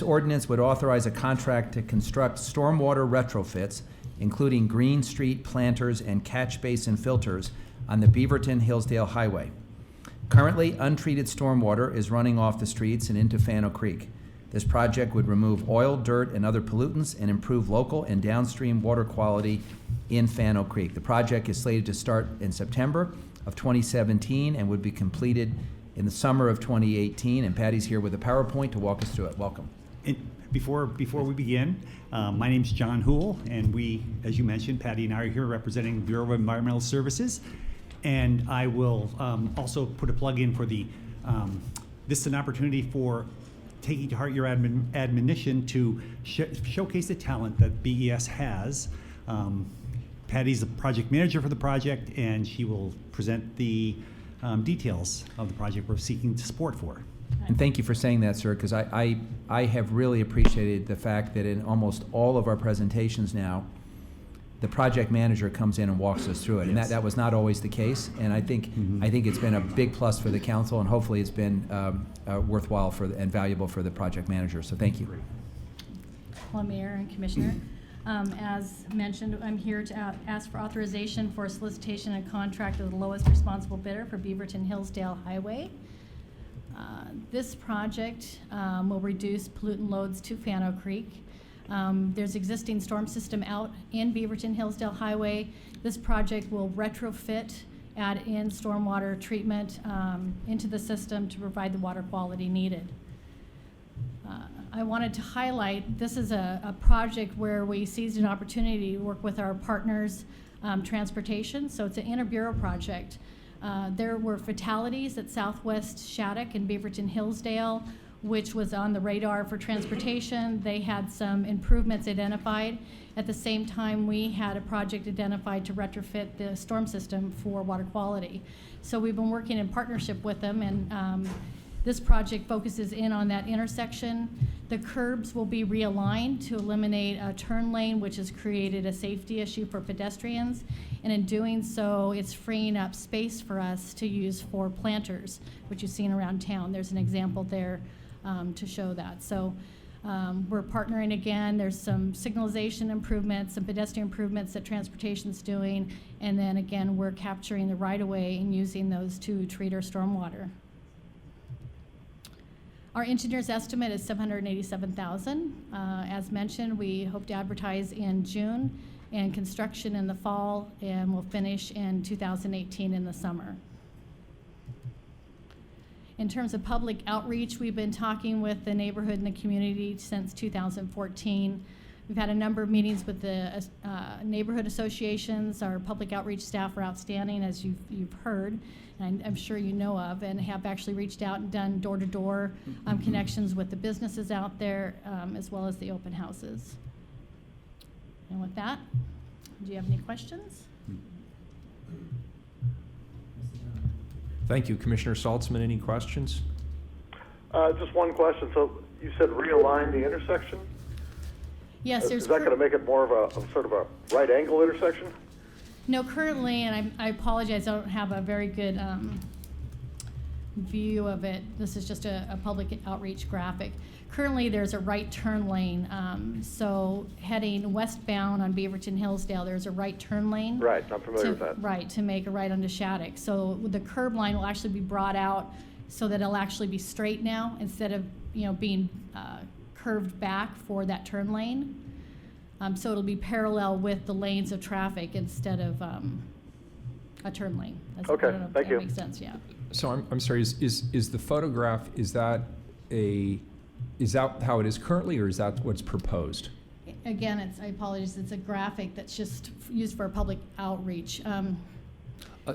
ordinance would authorize a contract to construct stormwater retrofits, including Green Street planters and catch basin filters on the Beaverton Hillsdale Highway. Currently, untreated stormwater is running off the streets and into Fano Creek. This project would remove oil, dirt, and other pollutants and improve local and downstream water quality in Fano Creek. The project is slated to start in September of 2017 and would be completed in the summer of 2018. And Patty's here with a PowerPoint to walk us through it. Welcome. Before we begin, my name's John Houle, and we, as you mentioned, Patty and I are here representing the Bureau of Environmental Services. And I will also put a plug in for the, this is an opportunity for taking to heart your admonition to showcase the talent that BES has. Patty's the project manager for the project, and she will present the details of the project we're seeking support for. And thank you for saying that, sir, because I have really appreciated the fact that in almost all of our presentations now, the project manager comes in and walks us through it. And that was not always the case. And I think it's been a big plus for the council, and hopefully it's been worthwhile and valuable for the project manager. So thank you. Hello, Mayor and Commissioner. As mentioned, I'm here to ask for authorization for solicitation and contract of the lowest responsible bidder for Beaverton Hillsdale Highway. This project will reduce pollutant loads to Fano Creek. There's existing storm system out in Beaverton Hillsdale Highway. This project will retrofit, add in stormwater treatment into the system to provide the water quality needed. I wanted to highlight, this is a project where we seized an opportunity to work with our partners, transportation, so it's an inter-bureau project. There were fatalities at Southwest Shattuck and Beaverton Hillsdale, which was on the radar for transportation. They had some improvements identified. At the same time, we had a project identified to retrofit the storm system for water quality. So we've been working in partnership with them, and this project focuses in on that intersection. The curbs will be realigned to eliminate a turn lane, which has created a safety issue for pedestrians. And in doing so, it's freeing up space for us to use for planters, which you've seen around town. There's an example there to show that. So we're partnering again. There's some signalization improvements, some pedestrian improvements that transportation's doing. And then again, we're capturing the right-of-way and using those to treat our stormwater. Our engineer's estimate is $787,000. As mentioned, we hope to advertise in June and construction in the fall, and we'll finish in 2018 in the summer. In terms of public outreach, we've been talking with the neighborhood and the community since 2014. We've had a number of meetings with the neighborhood associations. Our public outreach staff are outstanding, as you've heard, and I'm sure you know of, and have actually reached out and done door-to-door connections with the businesses out there, as well as the open houses. And with that, do you have any questions? Thank you. Commissioner Saltzman, any questions? Just one question. So you said realign the intersection? Yes, Is that going to make it more of a sort of a right angle intersection? No, currently, and I apologize, I don't have a very good view of it. This is just a public outreach graphic. Currently, there's a right turn lane. So heading westbound on Beaverton Hillsdale, there's a right turn lane. Right, I'm familiar with that. Right, to make a right onto Shattuck. So the curb line will actually be brought out so that it'll actually be straight now instead of being curved back for that turn lane. So it'll be parallel with the lanes of traffic instead of a turn lane. Okay, I don't know if thank that you. makes sense, yeah. So I'm sorry, is the photograph, is that how it is currently, or is that what's proposed? Again, I apologize, it's a graphic that's just used for public outreach.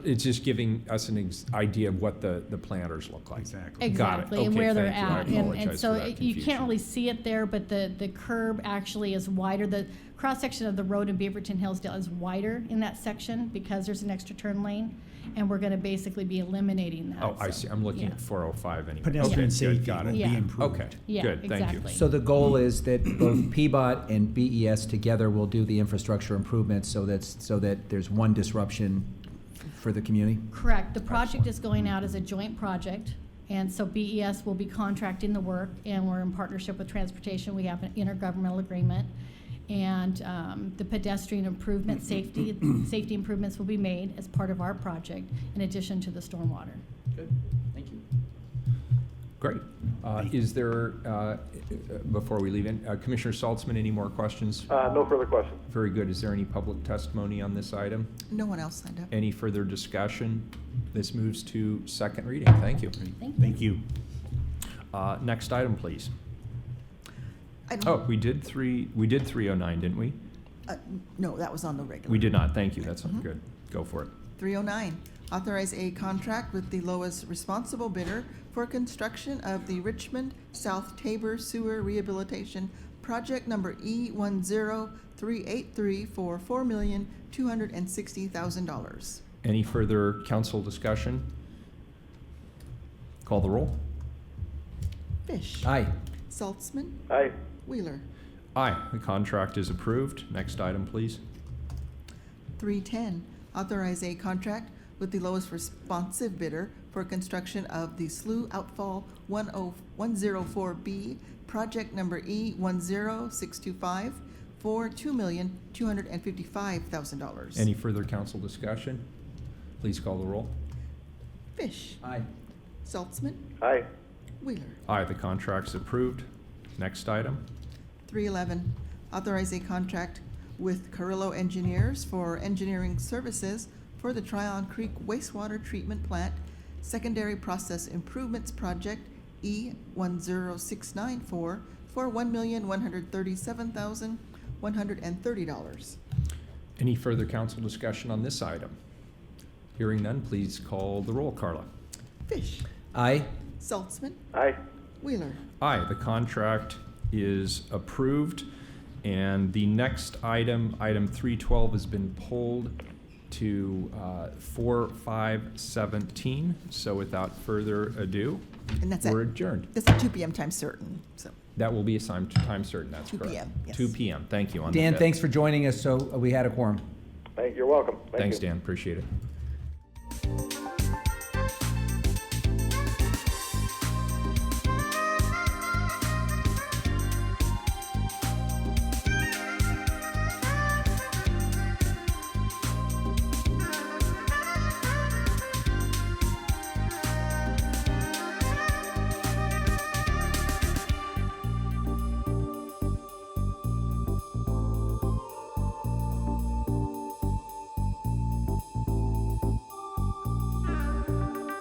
It's just giving us an idea of what the planters look like. Exactly. Got it. Exactly, and Okay, where they're thank you. I at. apologize And so for that you confusion. can't really see it there, but the curb actually is wider. The cross-section of the road in Beaverton Hillsdale is wider in that section because there's an extra turn lane, and we're going to basically be eliminating that. Oh, I so, see. I'm looking yeah. at 405 anyway. Pedestrian Okay, safety good, got it. will be Yeah. improved. Okay, Yeah, good, thank you. exactly. So the goal is that both PBOT and BES together will do the infrastructure improvements so that there's one disruption for the community? Correct. The project is going out as a joint project, and so BES will be contracting the work, and we're in partnership with transportation. We have an intergovernmental agreement, and the pedestrian improvement, safety improvements will be made as part of our project, in addition to the stormwater. Good, thank you. Great. Is there, before we leave in, Commissioner Saltzman, any more questions? No further questions. Very good. Is there any public testimony on this item? No one else signed up. Any further discussion? This moves to second reading. Thank you. Thank you. Next item, please. Item- Oh, we did 309, didn't we? No, that was on the regular. We did not. Thank you. That's good. Go for it. 309, authorize a contract with the lowest responsible bidder for construction of the Richmond South Tabor Sewer Rehabilitation Project number E10383 for $4,260,000. Any further council discussion? Call the roll. Fish. Aye. Saltzman. Aye. Wheeler. Aye. The contract is approved. Next item, please. 310, authorize a contract with the lowest responsive bidder for construction of the Slough Outfall 104B, project number E10625 for $2,255,000. Any further council discussion? Please call the roll. Fish. Aye. Saltzman. Aye. Wheeler. Aye, the contract's approved. Next item. 311, authorize a contract with Carrillo Engineers for engineering services for the Tryon Creek Wastewater Treatment Plant Secondary Process Improvements Project E10694 for $1,137,130. Any further council discussion on this item? Hearing none, please call the roll, Carla. Fish. Aye. Saltzman. Aye. Wheeler. Aye, the contract is approved. And the next item, item 312, has been pulled to 4/5/17. So without further ado, And that's we're at, adjourned. that's at 2 p.m. time certain, so. That will be a time certain, that's 2 correct. p.m., yes. 2 p.m., thank you. On the Dan, 5th. thanks for joining us, so we had a quorum. You're welcome. Thank Thanks, you. Dan, appreciate it.